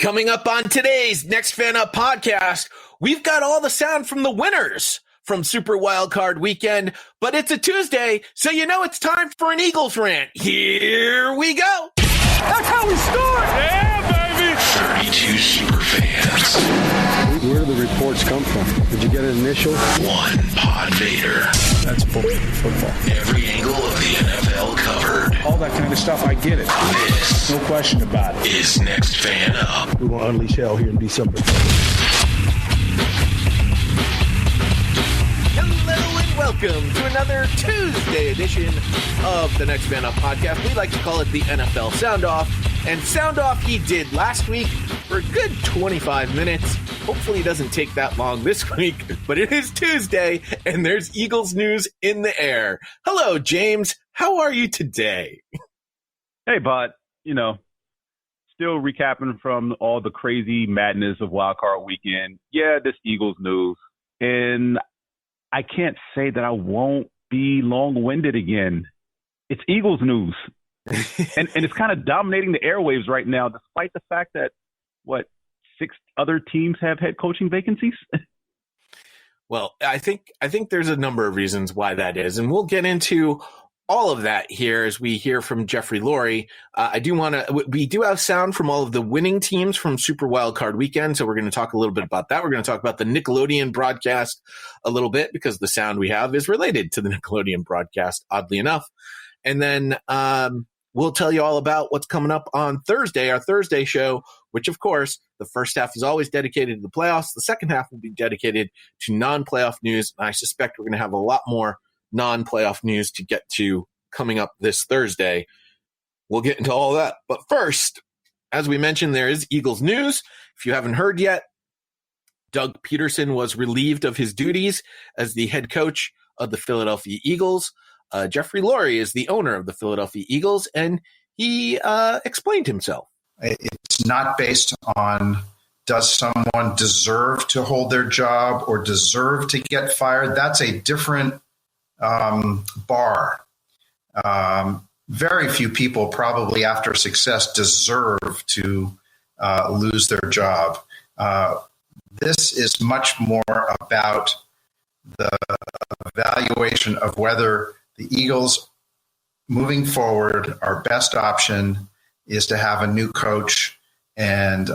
Coming up on today's Next Fan Up podcast, we've got all the sound from the winners from Super WildCard Weekend, but it's a Tuesday, so you know it's time for an Eagles rant. Here we go. That's how we start. Yeah, baby. 32 super fans. Where do the reports come from? Did you get an initial? One PodVader. That's football. Every angle of the NFL covered. All that kind of stuff, I get it. This, no question about it, is Next Fan Up. We're going to unleash hell here in December. Hello and welcome to another Tuesday edition of the Next Fan Up podcast. We like to call it the NFL Soundoff. And Soundoff he did last week for a good 25 minutes. Hopefully it doesn't take that long this week, but it is Tuesday and there's Eagles news in the air. Hello, James. How are you today? Hey, Bud. Still recapping from all the crazy madness of WildCard Weekend. Yeah, this Eagles news. And I can't say that I won't be long-winded again. It's Eagles news. and it's kind of dominating the airwaves right now, despite the fact that, 6 other teams have head coaching vacancies? Well, I think there's a number of reasons why that is, and we'll get into all of that here as we hear from Jeffrey Lurie. We do have sound from all of the winning teams from Super WildCard Weekend, so we're going to talk a little bit about that. We're going to talk about the Nickelodeon broadcast a little bit because the sound we have is related to the Nickelodeon broadcast, oddly enough. And then we'll tell you all about what's coming up on Thursday, our Thursday show, which, of course, the first half is always dedicated to the playoffs. The second half will be dedicated to non-playoff news. And I suspect we're going to have a lot more non-playoff news to get to coming up this Thursday. We'll get into all that. But first, as we mentioned, there is Eagles news. If you haven't heard yet, Doug Peterson was relieved of his duties as the head coach of the Philadelphia Eagles. Jeffrey Lurie is the owner of the Philadelphia Eagles, and he explained himself. It's not based on does someone deserve to hold their job or deserve to get fired. That's a different bar. Very few people probably after success deserve to lose their job. This is much more about the evaluation of whether the Eagles moving forward, our best option is to have a new coach. And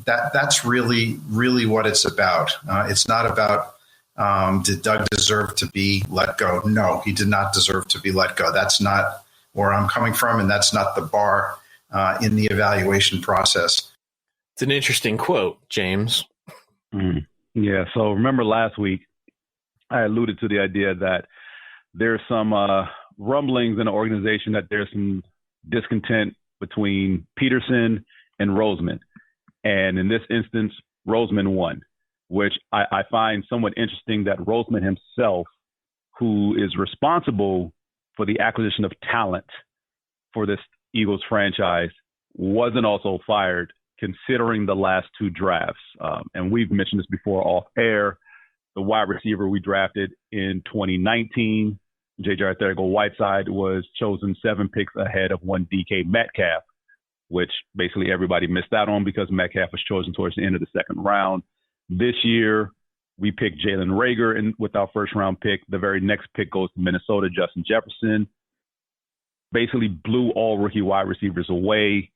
that's really, really what it's about. It's not about did Doug deserve to be let go? No, he did not deserve to be let go. That's not where I'm coming from, and that's not the bar in the evaluation process. It's an interesting quote, James. Yeah, so remember last week, I alluded to the idea that there's some rumblings in the organization that there's some discontent between Peterson and Roseman. And in this instance, Roseman won, which I find somewhat interesting that Roseman himself, who is responsible for the acquisition of talent for this Eagles franchise, wasn't also fired considering the last 2 drafts. And we've mentioned this before off air. The wide receiver we drafted in 2019, J.J. Arcega-Whiteside, was chosen 7 picks ahead of one DK Metcalf, which basically everybody missed out on because Metcalf was chosen towards the end of the second round. This year, we picked Jalen Reagor with our first-round pick. The very next pick goes to Minnesota, Justin Jefferson. Basically blew all rookie wide receivers away.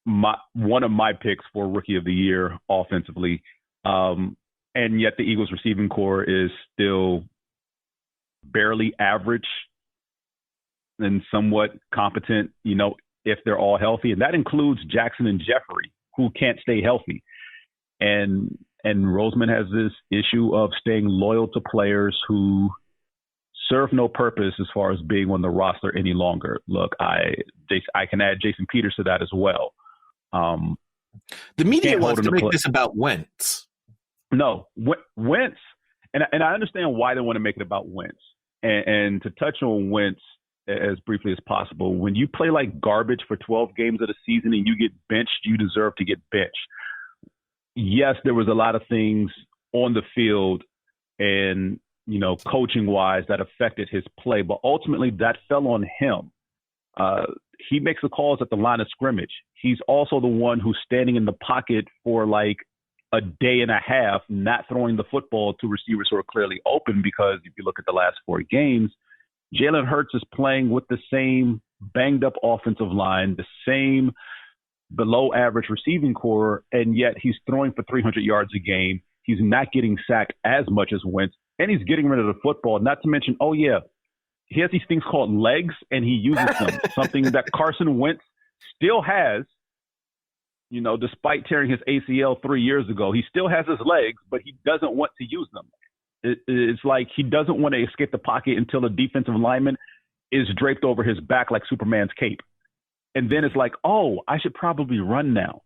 One of my picks for Rookie of the Year offensively. And yet the Eagles receiving core is still barely average and somewhat competent, if they're all healthy. And that includes Jackson and Jeffrey, who can't stay healthy. And Roseman has this issue of staying loyal to players who serve no purpose as far as being on the roster any longer. Look, I can add Jason Peters to that as well. The media wants to make this about Wentz. No, Wentz, and I understand why they want to make it about Wentz. And to touch on Wentz as briefly as possible, when you play like garbage for 12 games of the season and you get benched, you deserve to get benched. Yes, there was a lot of things on the field and, coaching-wise that affected his play, but ultimately that fell on him. He makes the calls at the line of scrimmage. he's also the one who's standing in the pocket for like a day and a half, not throwing the football to receivers who are clearly open, because if you look at the last 4 games, Jalen Hurts is playing with the same banged up offensive line, the same below average receiving core, and yet he's throwing for 300 yards a game. He's not getting sacked as much as Wentz, and he's getting rid of the football. Not to mention, he has these things called legs, and he uses them, something that Carson Wentz still has. You know, despite tearing his ACL 3 years ago, he still has his legs, but he doesn't want to use them. It's like he doesn't want to escape the pocket until a defensive lineman is draped over his back like Superman's cape. And then it's like, I should probably run now.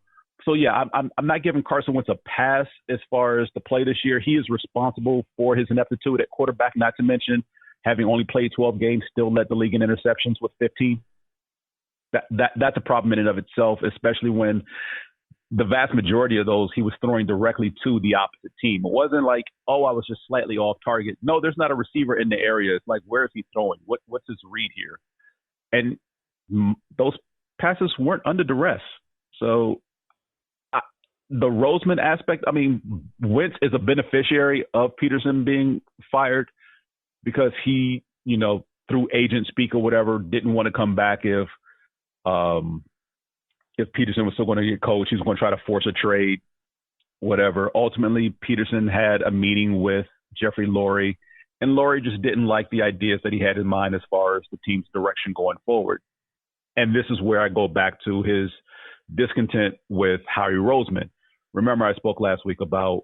So, yeah, I'm not giving Carson Wentz a pass as far as the play this year. He is responsible for his ineptitude at quarterback, not to mention having only played 12 games, still led the league in interceptions with 15. That's a problem in and of itself, especially when the vast majority of those he was throwing directly to the opposite team. It wasn't like, I was just slightly off target. No, there's not a receiver in the area. It's like, where is he throwing? What's his read here? And those passes weren't under duress. So the Roseman aspect, Wentz is a beneficiary of Peterson being fired because he, through agent speak or whatever, didn't want to come back if Peterson was still going to get coached. He was going to try to force a trade, whatever. Ultimately, Peterson had a meeting with Jeffrey Lurie, and Lurie just didn't like the ideas that he had in mind as far as the team's direction going forward. And this is where I go back to his discontent with Howie Roseman. Remember, I spoke last week about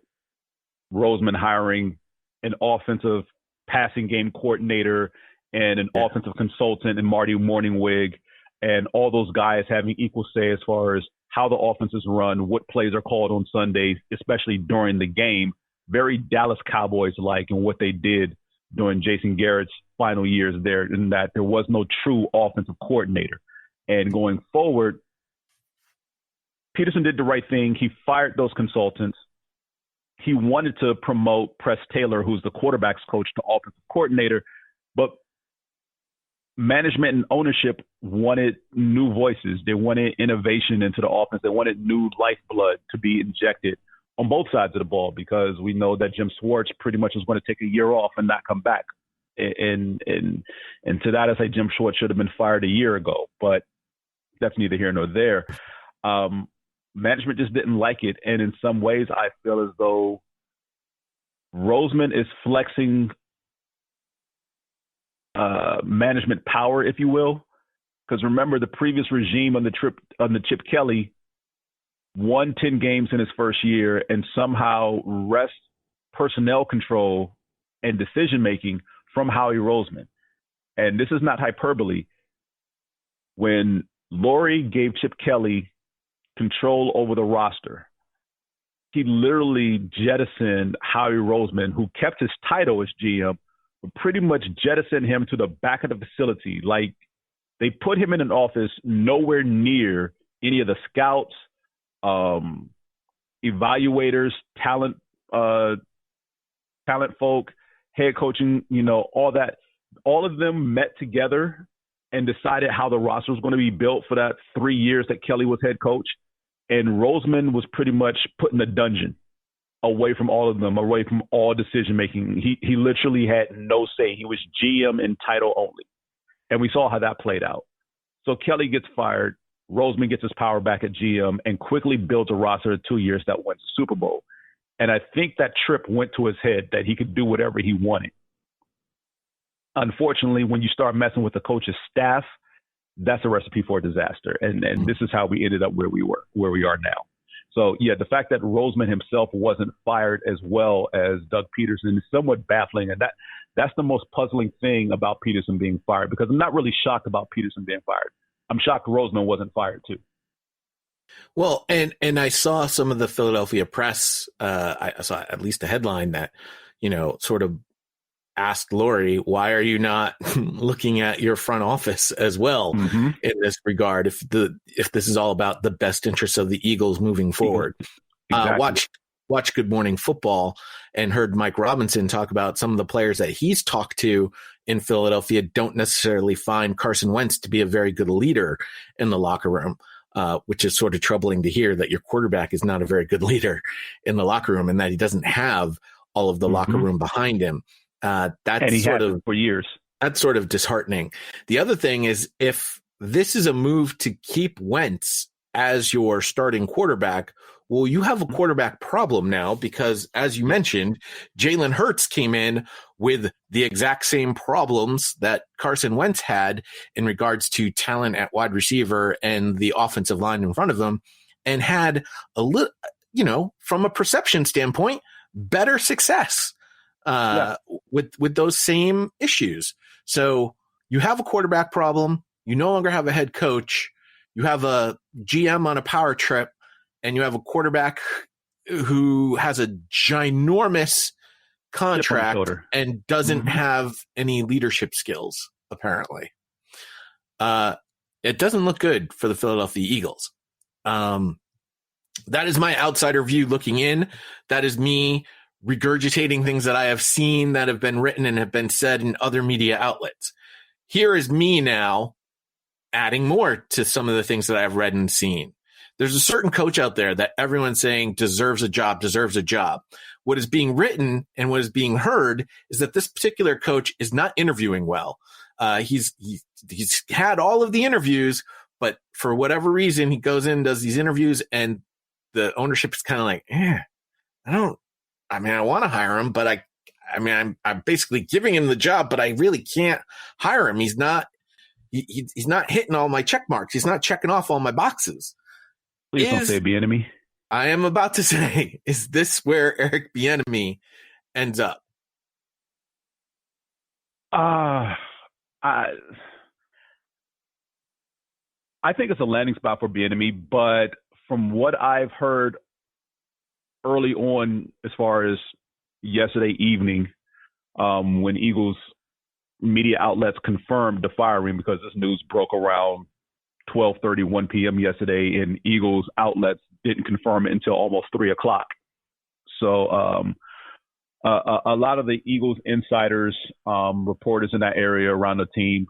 Roseman hiring an offensive passing game coordinator and an offensive consultant and Marty Morningwig, and all those guys having equal say as far as how the offense is run, what plays are called on Sundays, especially during the game. Very Dallas Cowboys-like in what they did during Jason Garrett's final years there, in that there was no true offensive coordinator. And going forward, Peterson did the right thing. He fired those consultants. He wanted to promote Press Taylor, who's the quarterback's coach, to offensive coordinator, but management and ownership wanted new voices. They wanted innovation into the offense. They wanted new lifeblood to be injected on both sides of the ball, because we know that Jim Schwartz pretty much is going to take a year off and not come back. And to that, I say Jim Schwartz should have been fired a year ago, but that's neither here nor there. Management just didn't like it. And in some ways, I feel as though Roseman is flexing management power, if you will. Because remember, the previous regime on the Chip Kelly won 10 games in his first year and somehow wrest personnel control and decision-making from Howie Roseman. And this is not hyperbole. When Lurie gave Chip Kelly control over the roster, he literally jettisoned Howie Roseman, who kept his title as GM, but pretty much jettisoned him to the back of the facility. Like, they put him in an office nowhere near any of the scouts, evaluators, talent folk, head coaching, all that. All of them met together and decided how the roster was going to be built for that 3 years that Kelly was head coach. And Roseman was pretty much put in a dungeon, away from all of them, away from all decision-making. He literally had no say. He was GM and title only. And we saw how that played out. So Kelly gets fired. Roseman gets his power back at GM and quickly builds a roster of 2 years that went to Super Bowl. And I think that trip went to his head that he could do whatever he wanted. Unfortunately, when you start messing with the coach's staff, that's a recipe for a disaster. And this is how we ended up where we are now. So, yeah, the fact that Roseman himself wasn't fired as well as Doug Peterson is somewhat baffling. And that's the most puzzling thing about Peterson being fired, because I'm not really shocked about Peterson being fired. I'm shocked Roseman wasn't fired too. Well, and I saw some of the Philadelphia press. I saw at least a headline that, sort of asked Lurie, why are you not looking at your front office as well in this regard? If this is all about the best interests of the Eagles moving forward. Exactly. Watch Good Morning Football and heard Mike Robinson talk about some of the players that he's talked to in Philadelphia don't necessarily find Carson Wentz to be a very good leader in the locker room. which is sort of troubling to hear that your quarterback is not a very good leader in the locker room and that he doesn't have all of the locker room behind him. That's sort of for years. That's sort of disheartening. The other thing is, if this is a move to keep Wentz as your starting quarterback, well, you have a quarterback problem now because, as you mentioned, Jalen Hurts came in with the exact same problems that Carson Wentz had in regards to talent at wide receiver and the offensive line in front of them, and had a little, from a perception standpoint, better success with those same issues. So you have a quarterback problem. You no longer have a head coach. You have a GM on a power trip, and you have a quarterback who has a ginormous contract and doesn't have any leadership skills, apparently. It doesn't look good for the Philadelphia Eagles. That is my outsider view looking in. That is me regurgitating things that I have seen that have been written and have been said in other media outlets. Here is me now adding more to some of the things that I've read and seen. There's a certain coach out there that everyone's saying deserves a job. What is being written and what is being heard is that this particular coach is not interviewing well. He's had all of the interviews, but for whatever reason, he goes in and does these interviews, and the ownership is kind of like, I want to hire him, but I'm basically giving him the job, but I really can't hire him. He's not hitting all my check marks. He's not checking off all my boxes. Please don't say Bieniemy. I am about to say, is this where Eric Bieniemy ends up? I think it's a landing spot for Bieniemy, but from what I've heard early on, as far as yesterday evening, when Eagles media outlets confirmed the firing, because this news broke around 12:30, 1 p.m. yesterday, and Eagles outlets didn't confirm it until almost 3 o'clock. So a lot of the Eagles insiders, reporters in that area around the team,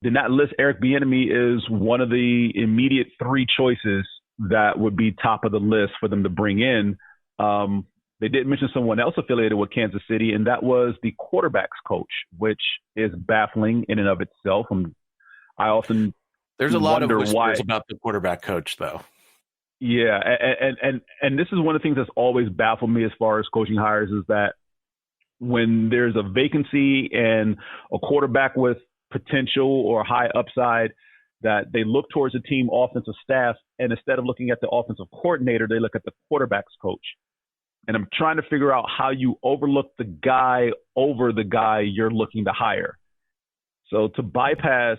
did not list Eric Bieniemy as one of the immediate 3 choices that would be top of the list for them to bring in. They did mention someone else affiliated with Kansas City, and that was the quarterback's coach, which is baffling in and of itself. I often there's a lot of whispers why about the quarterback coach, though. Yeah, and this is one of the things that's always baffled me as far as coaching hires, is that when there's a vacancy and a quarterback with potential or high upside, that they look towards the team offensive staff, and instead of looking at the offensive coordinator, they look at the quarterback's coach. And I'm trying to figure out how you overlook the guy over the guy you're looking to hire. So to bypass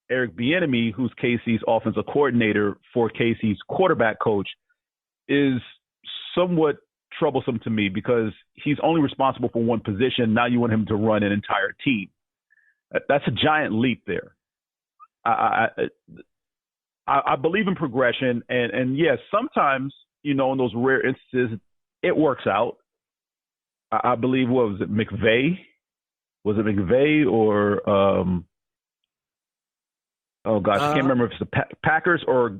Eric Bieniemy, who's KC's offensive coordinator, for KC's quarterback coach is somewhat troublesome to me, because he's only responsible for one position. Now you want him to run an entire team. That's a giant leap there. I believe in progression, and yes, sometimes, in those rare instances, it works out. I believe, what was it, McVay? Was it McVay or I can't remember if it's the Packers or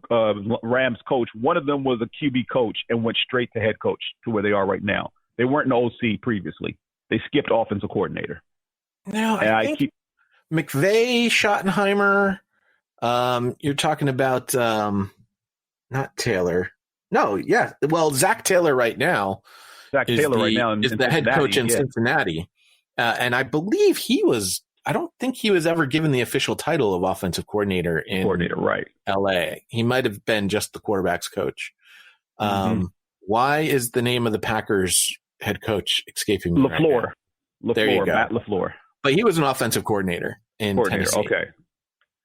Rams coach. One of them was a QB coach and went straight to head coach to where they are right now. They weren't an OC previously. They skipped offensive coordinator. No, I think McVay, Schottenheimer. You're talking about not Taylor. No, yeah. Well, Zach Taylor right now. Is the head coach in Cincinnati, and I believe I don't think he was ever given the official title of offensive coordinator in right. LA. He might have been just the quarterback's coach. Why is the name of the Packers head coach escaping me? LaFleur. There you go. Matt LaFleur. But he was an offensive coordinator in Tennessee. Okay.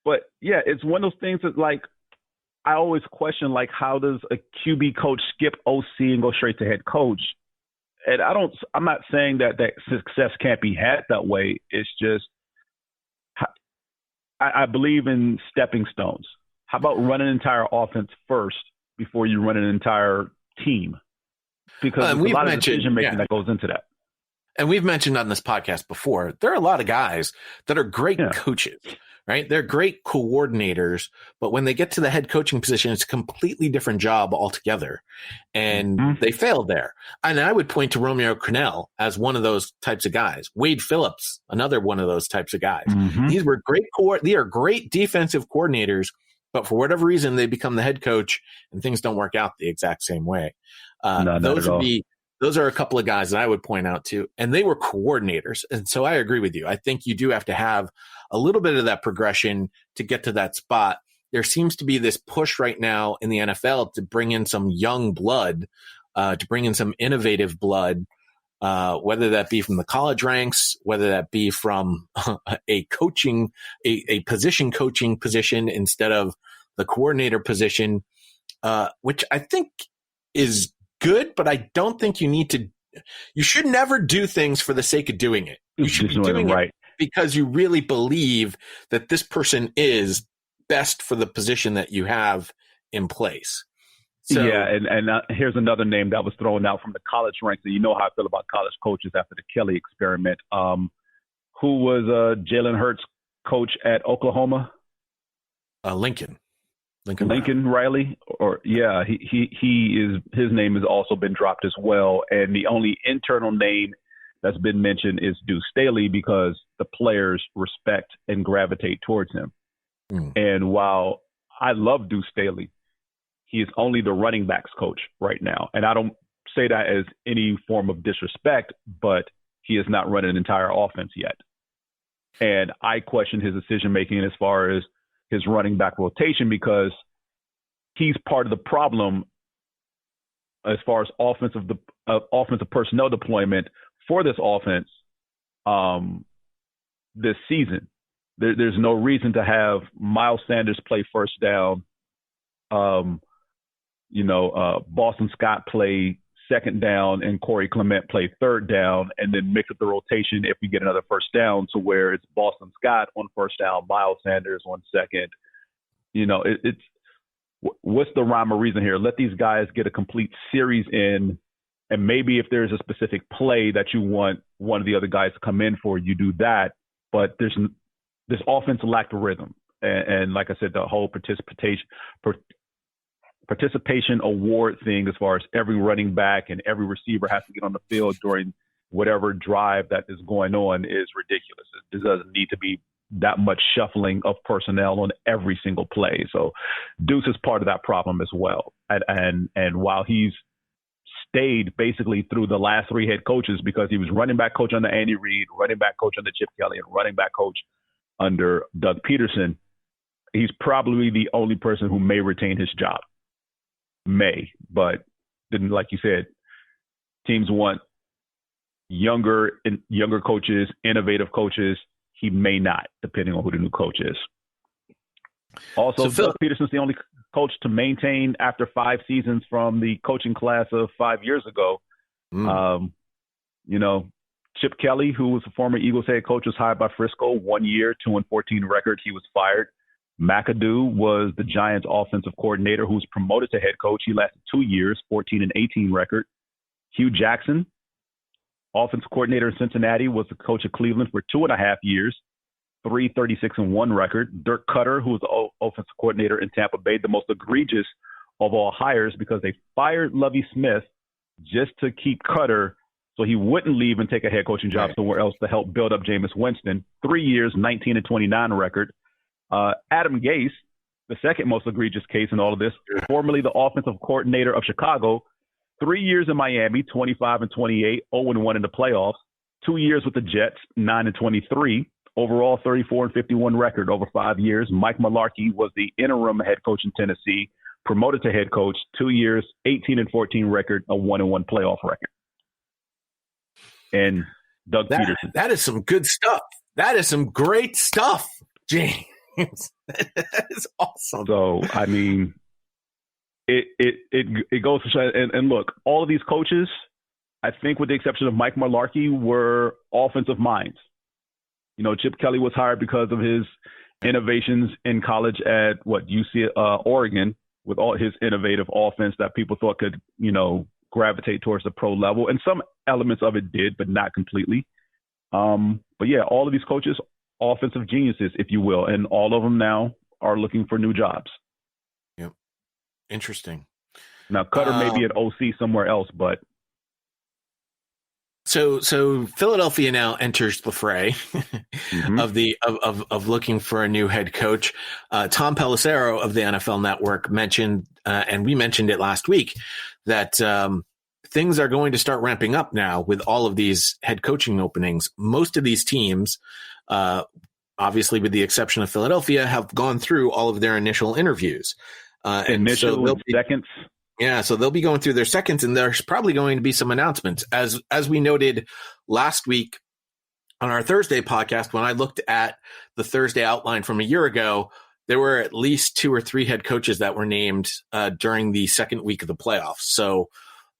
But yeah, it's one of those things that, like, I always question, like, how does a QB coach skip OC and go straight to head coach? And I'm not saying that success can't be had that way. It's just, I believe in stepping stones. How about run an entire offense first before you run an entire team? Because there's a lot of decision making that goes into that. And we've mentioned on this podcast before, there are a lot of guys that are great coaches, right? They're great coordinators, but when they get to the head coaching position, it's a completely different job altogether. And they failed there. And I would point to Romeo Crennel as one of those types of guys. Wade Phillips, another one of those types of guys. These were they are great defensive coordinators, but for whatever reason, they become the head coach and things don't work out the exact same way. Those are a couple of guys that I would point out to, and they were coordinators. And so I agree with you. I think you do have to have a little bit of that progression to get to that spot. There seems to be this push right now in the NFL to bring in some young blood, to bring in some innovative blood, whether that be from the college ranks, whether that be from a position coaching position instead of the coordinator position, which I think is good, but I don't think you should never do things for the sake of doing it. You should be doing it because you really believe that this person is best for the position that you have in place. So, yeah, and here's another name that was thrown out from the college ranks, and you know how I feel about college coaches after the Kelly experiment. Who was Jalen Hurts' coach at Oklahoma? Lincoln Riley, his name has also been dropped as well, and the only internal name that's been mentioned is Deuce Staley because the players respect and gravitate towards him. And while I love Deuce Staley, he is only the running backs coach right now, and I don't say that as any form of disrespect, but he has not run an entire offense yet, and I question his decision making as far as his running back rotation because he's part of the problem as far as offensive personnel deployment for this offense this season. There's no reason to have Miles Sanders play first down, Boston Scott play second down, and Corey Clement play third down, and then mix up the rotation if we get another first down to where it's Boston Scott on first down, Miles Sanders on second. It's what's the rhyme or reason here? Let these guys get a complete series in, and maybe if there's a specific play that you want one of the other guys to come in for, you do that. But this offense lacked rhythm, and like I said, the whole participation award thing as far as every running back and every receiver has to get on the field during whatever drive that is going on is ridiculous. It doesn't need to be that much shuffling of personnel on every single play. So Deuce is part of that problem as well. And while he's stayed basically through the last three head coaches because he was running back coach under Andy Reid, running back coach under Chip Kelly, and running back coach under Doug Peterson, he's probably the only person who may retain his job. But then, like you said, teams want younger coaches, innovative coaches. He may not, depending on who the new coach is. Also, Doug Peterson's the only coach to maintain after 5 seasons from the coaching class of 5 years ago. Chip Kelly, who was a former Eagles head coach, was hired by Frisco, 1 year, 2-14 record. He was fired. McAdoo was the Giants offensive coordinator who was promoted to head coach. He lasted 2 years, 14-18 record. Hugh Jackson, offensive coordinator in Cincinnati, was the coach of Cleveland for 2.5 years, 3-36-1 record. Dirk Cutter, who was the offensive coordinator in Tampa Bay, the most egregious of all hires because they fired Lovie Smith just to keep Cutter so he wouldn't leave and take a head coaching job somewhere else to help build up Jameis Winston. 3 years, 19-29 record. Adam Gase, the second most egregious case in all of this, formerly the offensive coordinator of Chicago, 3 years in Miami, 25-28, 0-1 in the playoffs. 2 years with the Jets, 9-23, overall 34-51 record over 5 years. Mike Mularkey was the interim head coach in Tennessee, promoted to head coach, 2 years, 18-14 record, a 1-1 playoff record. And Doug Peterson. That is some good stuff. That is some great stuff, James. That is awesome. So, I mean, it goes to show. And look, all of these coaches, I think with the exception of Mike Mularkey, were offensive minds. Chip Kelly was hired because of his innovations in college at Oregon, with all his innovative offense that people thought could, gravitate towards the pro level. And some elements of it did, but not completely. But yeah, all of these coaches offensive geniuses, if you will, and all of them now are looking for new jobs. Yep. Interesting. Now, Cutter may be an OC somewhere else, but so Philadelphia now enters the fray of looking for a new head coach. Tom Pelissero of the NFL Network mentioned, and we mentioned it last week, that things are going to start ramping up now with all of these head coaching openings. Most of these teams, obviously with the exception of Philadelphia, have gone through all of their initial interviews. Seconds. Yeah, so they'll be going through their seconds, and there's probably going to be some announcements. As we noted last week on our Thursday podcast, when I looked at the Thursday outline from a year ago, there were at least 2 or 3 head coaches that were named during the second week of the playoffs. So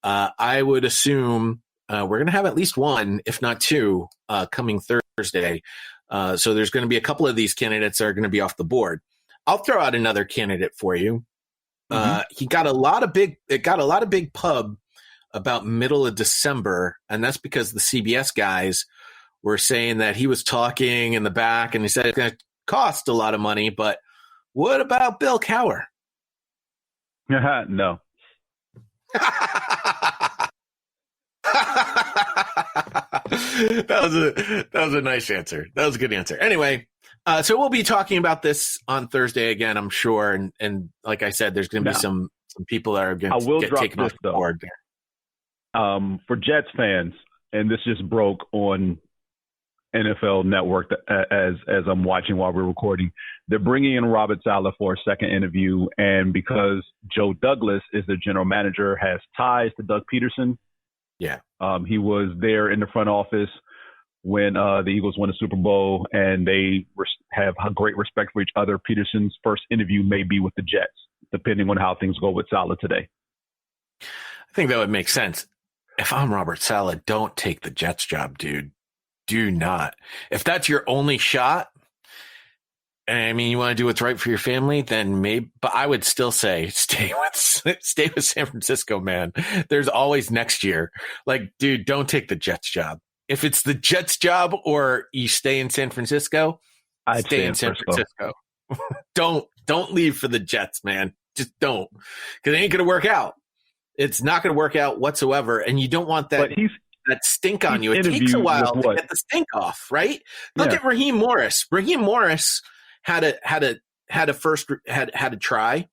I would assume we're going to have at least 1, if not 2, coming Thursday. So there's going to be a couple of these candidates that are going to be off the board. I'll throw out another candidate for you. He got a lot of big pub about middle of December, and that's because the CBS guys were saying that he was talking in the back, and he said it's going to cost a lot of money. But what about Bill Cowher? No. That was a nice answer. That was a good answer. Anyway. So we'll be talking about this on Thursday again, I'm sure. And like I said, there's going to be some people that are going to get taken off the board there. For Jets fans, and this just broke on NFL Network as I'm watching while we're recording, they're bringing in Robert Saleh for a second interview. And because Joe Douglas is the general manager, has ties to Doug Peterson. Yeah. He was there in the front office when the Eagles won the Super Bowl, and they have a great respect for each other. Peterson's first interview may be with the Jets, depending on how things go with Saleh today. I think that would make sense. If I'm Robert Saleh, don't take the Jets job, dude. Do not. If that's your only shot, I mean, you want to do what's right for your family, then maybe. But I would still say stay with San Francisco, man. There's always next year. Like, dude, don't take the Jets job. If it's the Jets job or you stay in San Francisco, I'd stay in San Francisco. Don't leave for the Jets, man. Just don't, because it ain't going to work out. It's not going to work out whatsoever, and you don't want that stink on you. It takes a while to get the stink off, right? Look at Raheem Morris. Raheem Morris had a try,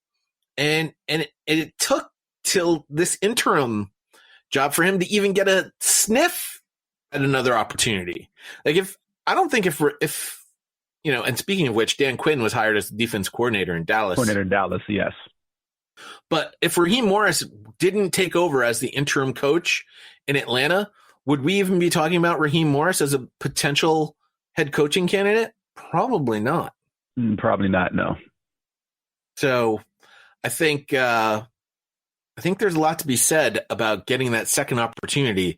and it took till this interim job for him to even get a sniff at another opportunity. Like if you know, and speaking of which, Dan Quinn was hired as the defense coordinator in Dallas. Yes. But if Raheem Morris didn't take over as the interim coach in Atlanta, would we even be talking about Raheem Morris as a potential head coaching candidate? Probably not. Probably not, no. So I think there's a lot to be said about getting that second opportunity.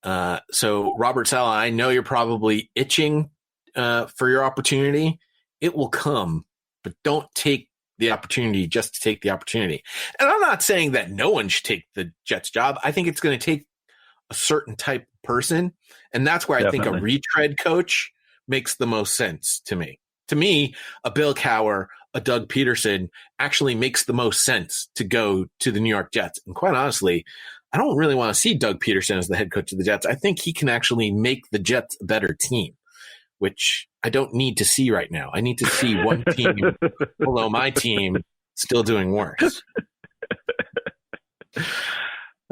So Robert Saleh, I know you're probably itching for your opportunity. It will come, but don't take the opportunity just to take the opportunity. And I'm not saying that no one should take the Jets job. I think it's going to take a certain type of person, and that's where I think a retread coach makes the most sense to me. To me, a Bill Cowher, a Doug Peterson actually makes the most sense to go to the New York Jets. And quite honestly, I don't really want to see Doug Peterson as the head coach of the Jets. I think he can actually make the Jets a better team, which I don't need to see right now. I need to see one team below my team still doing worse.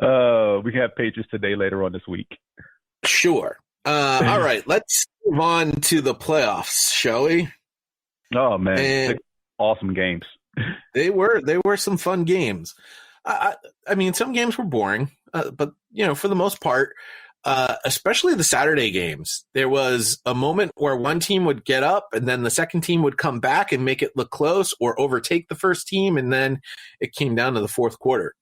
We have Patriots today later on this week. Sure. All right, let's move on to the playoffs, shall we? Oh, man. And awesome games. They were some fun games. I mean, some games were boring, but, you know, for the most part, especially the Saturday games, there was a moment where one team would get up and then the second team would come back and make it look close or overtake the first team. And then it came down to the fourth quarter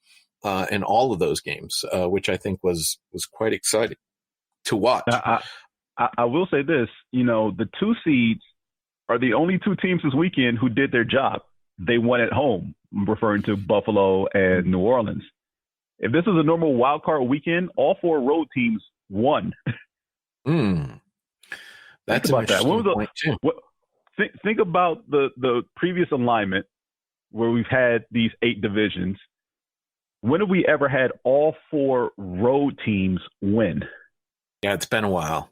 in all of those games, which I think was quite exciting to watch. I will say this, you know, the 2 seeds are the only 2 teams this weekend who did their job. They won at home, referring to Buffalo and New Orleans. If this is a normal wild card weekend, all 4 road teams won. That's think about that. When was point too. Think about the previous alignment where we've had these 8 divisions. When have we ever had all 4 road teams win? Yeah, it's been a while.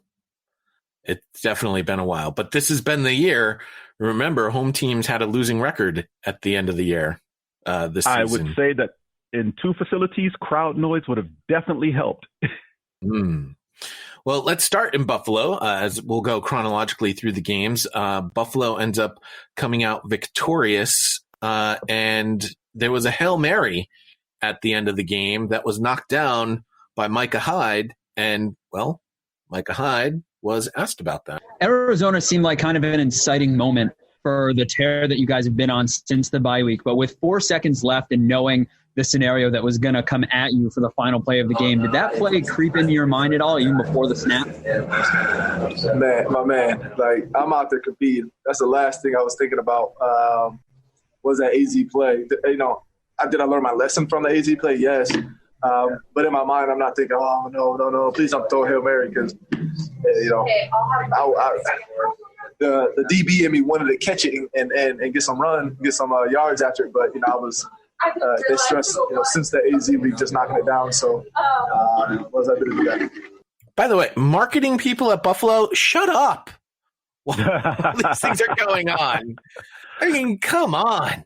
It's definitely been a while. But this has been the year. Remember, home teams had a losing record at the end of the year this season. I would say that in 2 facilities, crowd noise would have definitely helped. Well, let's start in Buffalo as we'll go chronologically through the games. Buffalo ends up coming out victorious, and there was a Hail Mary at the end of the game that was knocked down by Micah Hyde. And, well, Micah Hyde was asked about that. Arizona seemed like kind of an inciting moment for the tear that you guys have been on since the bye week. But with 4 seconds left and knowing the scenario that was going to come at you for the final play of the game, did that play creep into your mind at all, even before the snap? Man, my man, like, I'm out there competing. That's the last thing I was thinking about was that AZ play. You know, did I learn my lesson from the AZ play? Yes. But in my mind, I'm not thinking, oh, no, please don't throw a Hail Mary because, you know, the DB in me wanted to catch it and get some yards after it. But, you know, I was they stressed, you know, since the AZ week, just knocking it down. So what was I going to do that? By the way, marketing people at Buffalo, shut up. These things are going on. I mean, come on.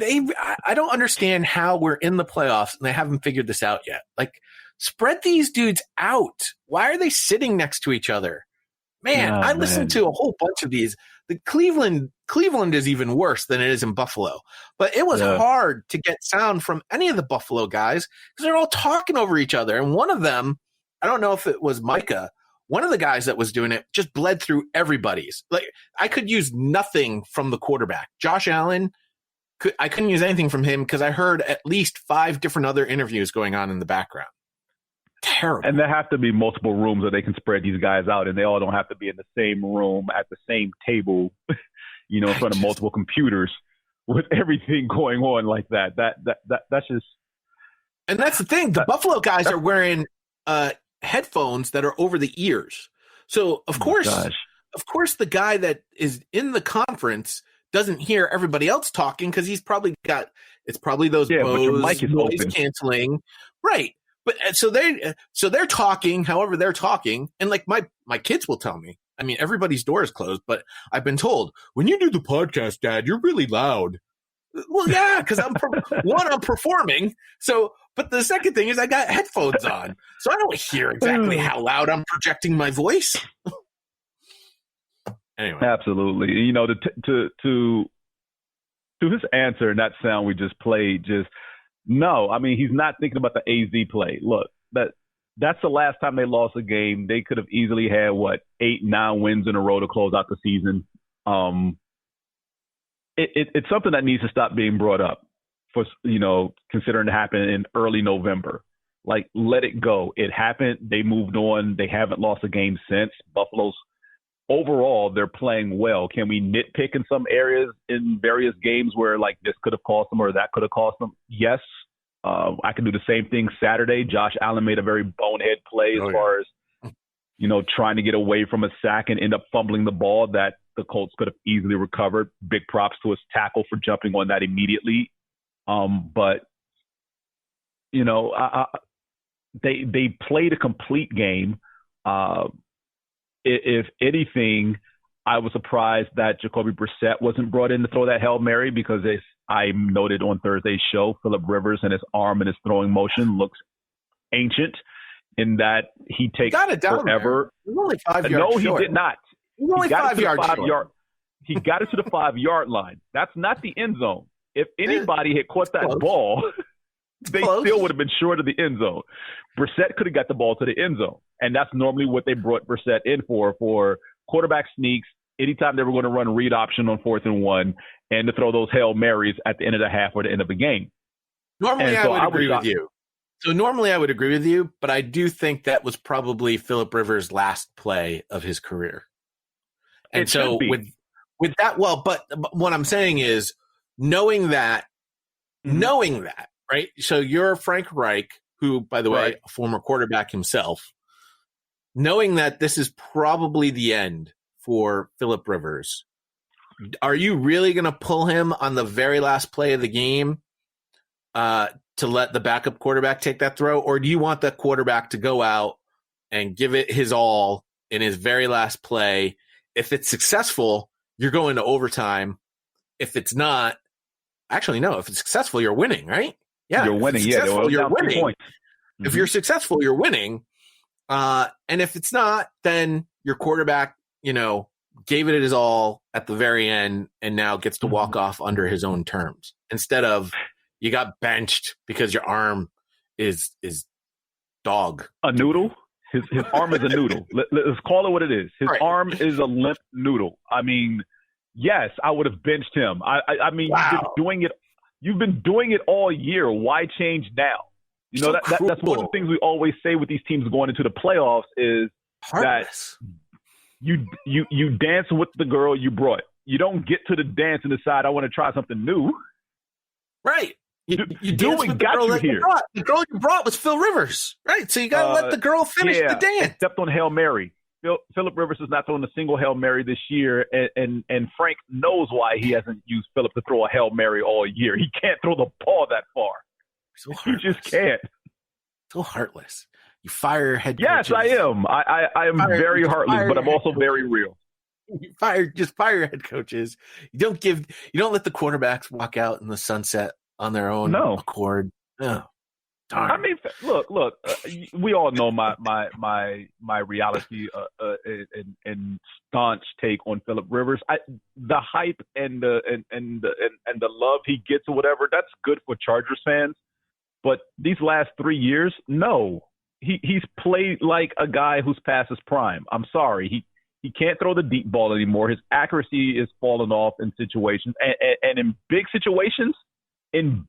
I don't understand how we're in the playoffs and they haven't figured this out yet. Like, spread these dudes out. Why are they sitting next to each other? Man, I listened to a whole bunch of these. The Cleveland is even worse than it is in Buffalo. But it was hard to get sound from any of the Buffalo guys because they're all talking over each other. And one of them, I don't know if it was Micah, one of the guys that was doing it just bled through everybody's. Like, I could use nothing from the quarterback. Josh Allen, I couldn't use anything from him because I heard at least 5 different other interviews going on in the background. Terrible. And there have to be multiple rooms where they can spread these guys out, and they all don't have to be in the same room at the same table, you know, in front of multiple computers with everything going on like that. That's just. And that's the thing. The Buffalo guys are wearing headphones that are over the ears. So of course, the guy that is in the conference doesn't hear everybody else talking because he's probably got it's probably those Bose noise canceling, right? But so they're talking, however they're talking, and like my kids will tell me. I mean, everybody's door is closed, but I've been told when you do the podcast, Dad, you're really loud. Well, yeah, because I'm performing. So, but the second thing is I got headphones on, so I don't hear exactly how loud I'm projecting my voice. Anyway, absolutely. You know, to his answer and that sound we just played, no. I mean, he's not thinking about the AZ play. Look, that's the last time they lost a game. They could have easily had 8-9 wins in a row to close out the season. It's something that needs to stop being brought up for, you know, considering it happened in early November. Like, let it go. It happened. They moved on. They haven't lost a game since. Buffalo's overall, they're playing well. Can we nitpick in some areas in various games where, like, this could have cost them or that could have cost them? Yes. I can do the same thing Saturday. Josh Allen made a very bonehead play as far as, you know, trying to get away from a sack and end up fumbling the ball that the Colts could have easily recovered. Big props to his tackle for jumping on that immediately. But, you know, they played a complete game. If anything, I was surprised that Jacoby Brissett wasn't brought in to throw that Hail Mary because, as I noted on Thursday's show, Phillip Rivers and his arm and his throwing motion looks ancient in that he takes forever. He's only 5 yards No, short. He did not. He's only 5 yards short. He got it to the 5-yard line. That's not the end zone. If anybody had caught that ball, they still would have been short of the end zone. Brissett could have got the ball to the end zone. And that's normally what they brought Brissett in for quarterback sneaks, anytime they were going to run read option on 4th and 1, and to throw those Hail Marys at the end of the half or the end of the game. Normally, I would agree with you. So normally I would agree with you, but I do think that was probably Phillip Rivers' last play of his career. And so with that, but what I'm saying is knowing that, right? So you're Frank Reich, who, by the way, a former quarterback himself, knowing that this is probably the end for Phillip Rivers, are you really going to pull him on the very last play of the game to let the backup quarterback take that throw? Or do you want the quarterback to go out and give it his all in his very last play? If it's successful, you're going to overtime. If it's not, actually, no, if it's successful, you're winning, right? Yeah, you're winning. Yeah, you're winning. Mm-hmm. If you're successful, you're winning. And if it's not, then your quarterback, gave it his all at the very end and now gets to walk off under his own terms instead of you got benched because your arm is dog. A noodle? His arm is a noodle. Let's call it what it is. His arm is a limp noodle. I mean, yes, I would have benched him. I mean, wow. You've been doing it all year. Why change now? That's one of the things we always say with these teams going into the playoffs is heartless. That you dance with the girl you brought. You don't get to the dance and decide I want to try something new. Right. You dance with the girl that you brought. The girl you brought was Phil Rivers. Right. So you got to let the girl finish the dance. Except on Hail Mary. Phillip Rivers has not thrown a single Hail Mary this year, and Frank knows why he hasn't used Phillip to throw a Hail Mary all year. He can't throw the ball that far. So he just can't. So heartless. You fire your head coaches. Yes, I am. I am very heartless, but I'm also very real. You fire your head coaches. You don't let the quarterbacks walk out in the sunset on their own accord. No. Darn. I mean, look. We all know my reality and staunch take on Phillip Rivers. The hype and the love he gets or whatever, that's good for Chargers fans. But these last 3 years, no, he's played like a guy who's past his prime. I'm sorry, he can't throw the deep ball anymore. His accuracy is falling off in situations, and in big situations, in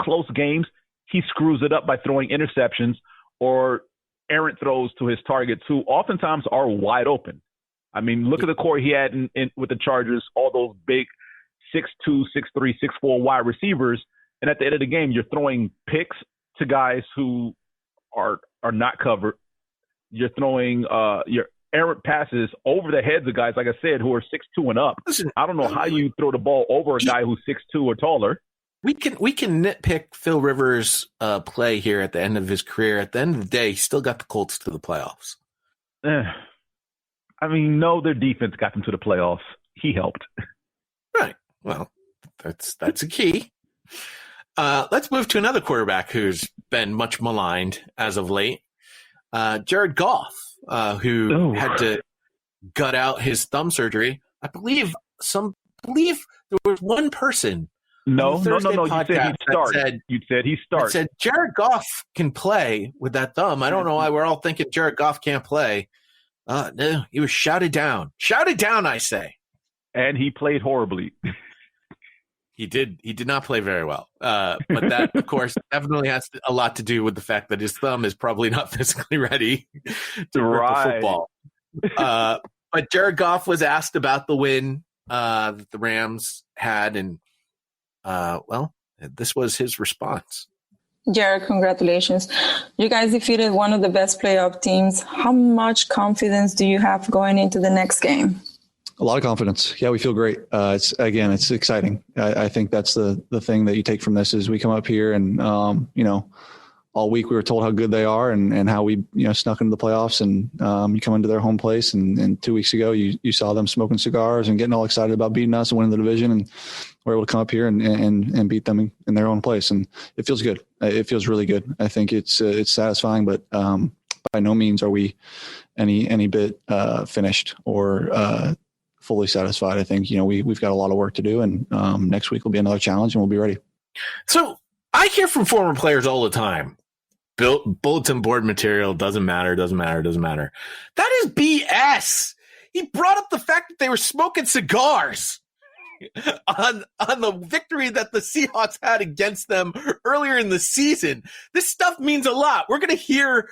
close games, he screws it up by throwing interceptions or errant throws to his targets, who oftentimes are wide open. I mean, look at the core he had in with the Chargers, all those big 6'2", 6'3", 6'4" wide receivers. And at the end of the game, you're throwing picks to guys who are not covered. You're throwing your errant passes over the heads of guys, like I said, who are 6'2" and up. Listen, I don't know how you throw the ball over a guy who's 6'2" or taller. We can nitpick Phil Rivers' play here at the end of his career. At the end of the day, he still got the Colts to the playoffs. I mean, no, their defense got them to the playoffs. He helped. Right. Well, that's a key. Let's move to another quarterback who's been much maligned as of late. Jared Goff, who had to gut out his thumb surgery. I believe there was one person. No. You said he started. You said he started. Said Jared Goff can play with that thumb. I don't know why we're all thinking Jared Goff can't play. No, he was shouted down. Shouted down, I say. And he played horribly. He did not play very well. But that, of course, definitely has a lot to do with the fact that his thumb is probably not physically ready to rip a football. But Jared Goff was asked about the win that the Rams had, and this was his response. Jared, congratulations. You guys defeated one of the best playoff teams. How much confidence do you have going into the next game? A lot of confidence. Yeah, we feel great. It's exciting. I think that's the thing that you take from this is we come up here and, all week we were told how good they are and how we, snuck into the playoffs and you come into their home place and 2 weeks ago you saw them smoking cigars and getting all excited about beating us and winning the division, and we're able to come up here and beat them in their own place. And it feels good. It feels really good. I think it's satisfying, but by no means are we any bit finished or fully satisfied. I think, we've got a lot of work to do, and next week will be another challenge and we'll be ready. So I hear from former players all the time, bulletin board material doesn't matter. That is BS. He brought up the fact that they were smoking cigars on the victory that the Seahawks had against them earlier in the season. This stuff means a lot. We're going to hear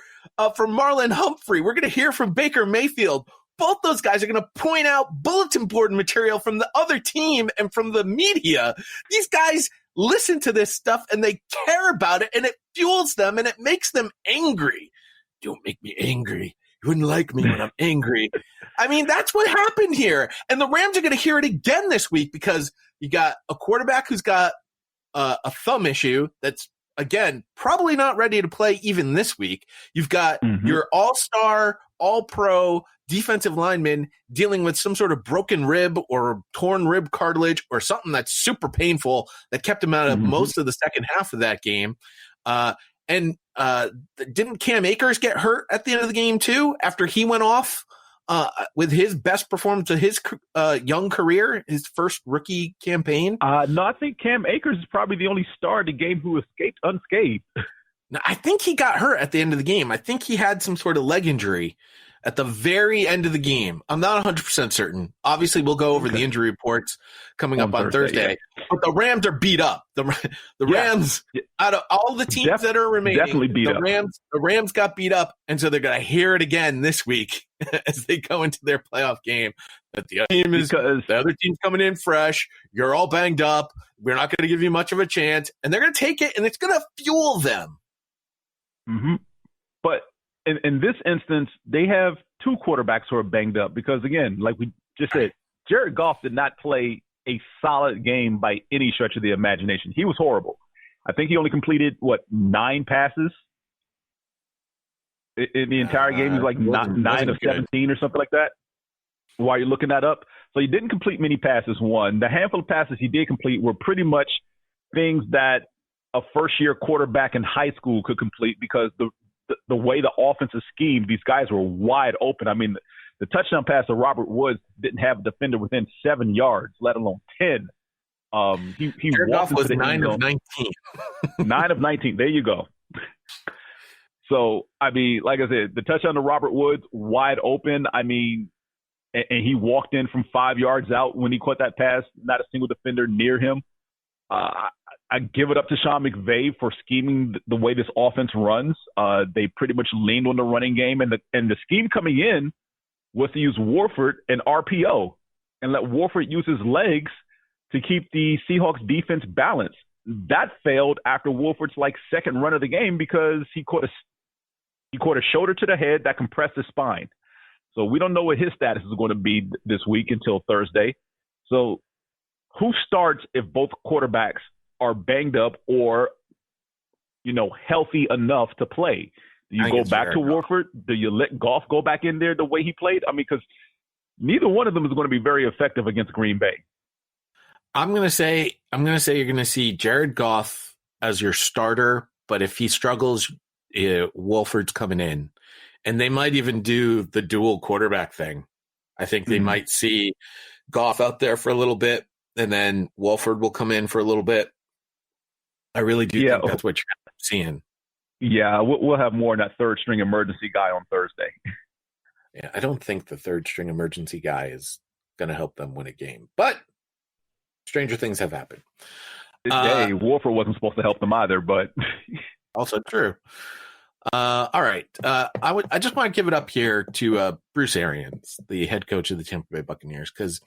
from Marlon Humphrey. We're going to hear from Baker Mayfield. Both those guys are going to point out bulletin board material from the other team and from the media. These guys listen to this stuff and they care about it, and it fuels them and it makes them angry. Don't make me angry. You wouldn't like me when I'm angry. I mean, that's what happened here. And the Rams are going to hear it again this week because you got a quarterback who's got a thumb issue that's, again, probably not ready to play even this week. You've got your all-star, all-pro defensive lineman dealing with some sort of broken rib or torn rib cartilage or something that's super painful that kept him out of most of the second half of that game. And didn't Cam Akers get hurt at the end of the game too after he went off with his best performance of his young career, his first rookie campaign? No, I think Cam Akers is probably the only star of the game who escaped unscathed. Now, I think he got hurt at the end of the game. I think he had some sort of leg injury at the very end of the game. I'm not 100% certain. Obviously, we'll go over the injury reports coming up on Thursday. Yeah. But the Rams are beat up. The Rams, out of all the teams that are remaining, definitely beat up. The Rams got beat up, and so they're going to hear it again this week as they go into their playoff game. That the other team's coming in fresh. You're all banged up. We're not going to give you much of a chance, and they're going to take it, and it's going to fuel them. But in this instance, they have two quarterbacks who are banged up because, again, like we just said, Jared Goff did not play a solid game by any stretch of the imagination. He was horrible. I think he only completed, 9 passes in the entire game. He was like 9 of 17 or something like that while you're looking that up. So he didn't complete many passes, one. The handful of passes he did complete were pretty much things that a first-year quarterback in high school could complete because the way the offense is schemed, these guys were wide open. I mean, the touchdown pass to Robert Woods didn't have a defender within 7 yards, let alone 10. He Goff was 9 of 19. 9 of 19. There you go. So, I mean, like I said, the touchdown to Robert Woods, wide open. I mean, and he walked in from 5 yards out when he caught that pass, not a single defender near him. I give it up to Sean McVay for scheming the way this offense runs. They pretty much leaned on the running game, and the scheme coming in was to use Warford and RPO and let Warford use his legs to keep the Seahawks defense balanced. That failed after Warford's second run of the game because he caught a shoulder to the head that compressed his spine. So we don't know what his status is going to be this week until Thursday. So who starts if both quarterbacks are banged up or, healthy enough to play? Do you go back to Warford? Do you let Goff go back in there the way he played? I mean, because neither one of them is going to be very effective against Green Bay. I'm going to say you're going to see Jared Goff as your starter, but if he struggles, Wolford's coming in. And they might even do the dual quarterback thing. I think they might see Goff out there for a little bit, and then Wolford will come in for a little bit. I really do think that's what you're seeing. Yeah, we'll have more on that third-string emergency guy on Thursday. Yeah, I don't think the third-string emergency guy is going to help them win a game. But stranger things have happened. Hey, Wolford wasn't supposed to help them either, but also true. All right. I just want to give it up here to Bruce Arians, the head coach of the Tampa Bay Buccaneers, because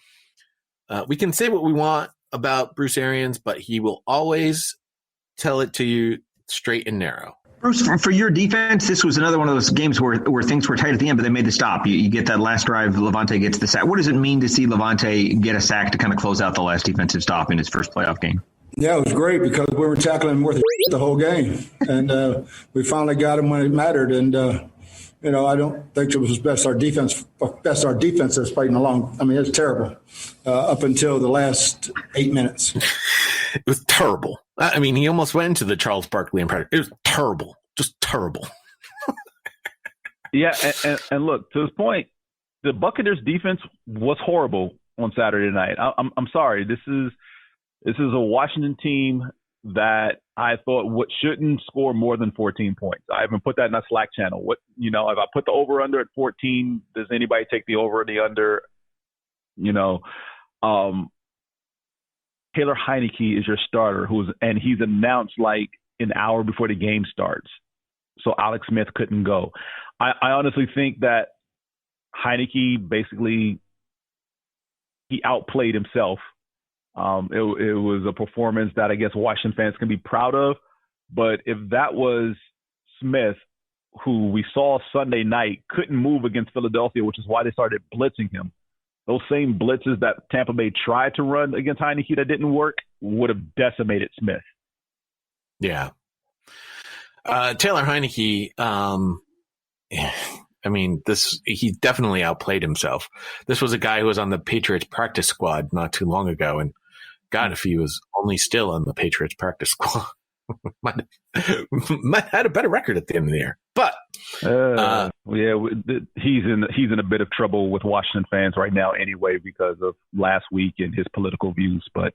we can say what we want about Bruce Arians, but he will always tell it to you straight and narrow. Bruce, for your defense, this was another one of those games where things were tight at the end, but they made the stop. You get that last drive, Levante gets the sack. What does it mean to see Levante get a sack to kind of close out the last defensive stop in his first playoff game? Yeah, it was great because we were tackling worth the whole game, and we finally got him when it mattered. And I don't think it was best our defense is fighting along. I mean, it's terrible up until the last 8 minutes. It was terrible. I mean, he almost went into the Charles Barkley impression. It was terrible, just terrible. Yeah, and look, to this point, the Buccaneers defense was horrible on Saturday night. I'm sorry. This is a Washington team that I thought shouldn't score more than 14 points. I even put that in a Slack channel. If I put the over under at 14, does anybody take the over or the under? Taylor Heineke is your starter, he's announced an hour before the game starts. So Alex Smith couldn't go. I honestly think that Heineke basically he outplayed himself. It was a performance that I guess Washington fans can be proud of. But if that was Smith, who we saw Sunday night couldn't move against Philadelphia, which is why they started blitzing him. Those same blitzes that Tampa Bay tried to run against Heineke that didn't work would have decimated Smith. Yeah. Taylor Heineke, he definitely outplayed himself. This was a guy who was on the Patriots practice squad not too long ago. And God, if he was only still on the Patriots practice squad, might have had a better record at the end of the year. But he's in a bit of trouble with Washington fans right now anyway because of last week and his political views. But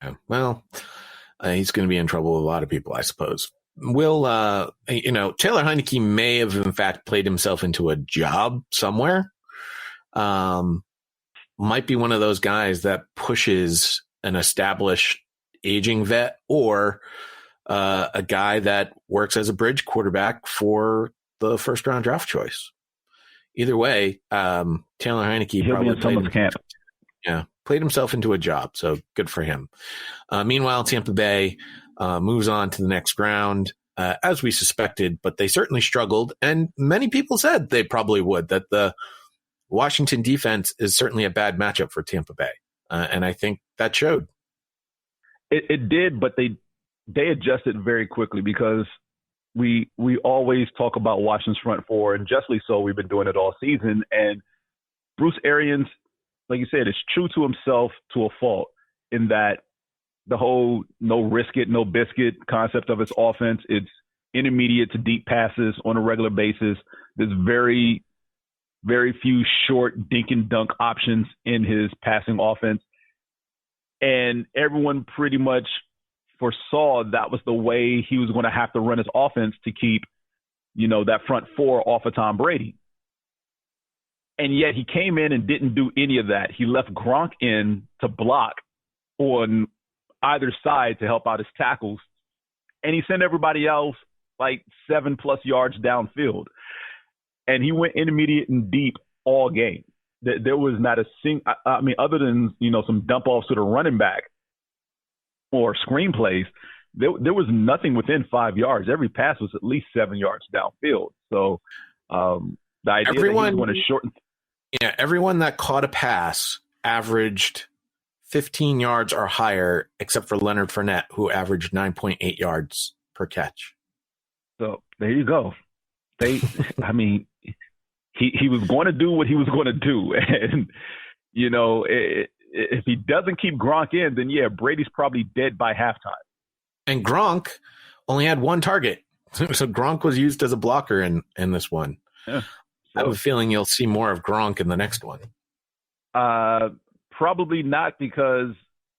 he's going to be in trouble with a lot of people, I suppose. Taylor Heineke may have in fact played himself into a job somewhere. Might be one of those guys that pushes an established aging vet or a guy that works as a bridge quarterback for the first round draft choice. Either way, Taylor Heineke played himself into a job. So good for him. Meanwhile, Tampa Bay moves on to the next round, as we suspected, but they certainly struggled. And many people said they probably would, that the Washington defense is certainly a bad matchup for Tampa Bay. And I think that showed. It did, but they adjusted very quickly because we always talk about Washington's front four, and justly so. We've been doing it all season. And Bruce Arians, like you said, is true to himself to a fault in that the whole no risk it, no biscuit concept of his offense, it's intermediate to deep passes on a regular basis. There's very, very few short dink and dunk options in his passing offense. And everyone pretty much foresaw that was the way he was going to have to run his offense to keep, that front four off of Tom Brady. And yet he came in and didn't do any of that. He left Gronk in to block on either side to help out his tackles. And he sent everybody else like 7+ yards downfield. And he went intermediate and deep all game. There was not a other than, some dump offs to the running back or screenplays, there was nothing within 5 yards. Every pass was at least 7 yards downfield. So the idea that he was going to shorten. Yeah, everyone that caught a pass averaged 15 yards or higher, except for Leonard Fournette, who averaged 9.8 yards per catch. So there you go. He was going to do what he was going to do. And, if he doesn't keep Gronk in, then, Brady's probably dead by halftime. And Gronk only had one target. So Gronk was used as a blocker in this one. Yeah. I have a feeling you'll see more of Gronk in the next one. Probably not, because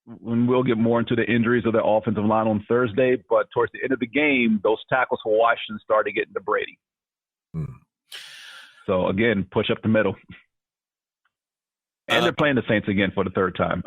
we'll get more into the injuries of the offensive line on Thursday. But towards the end of the game, those tackles for Washington started getting to Brady. So, again, push up the middle. And they're playing the Saints again for the third time.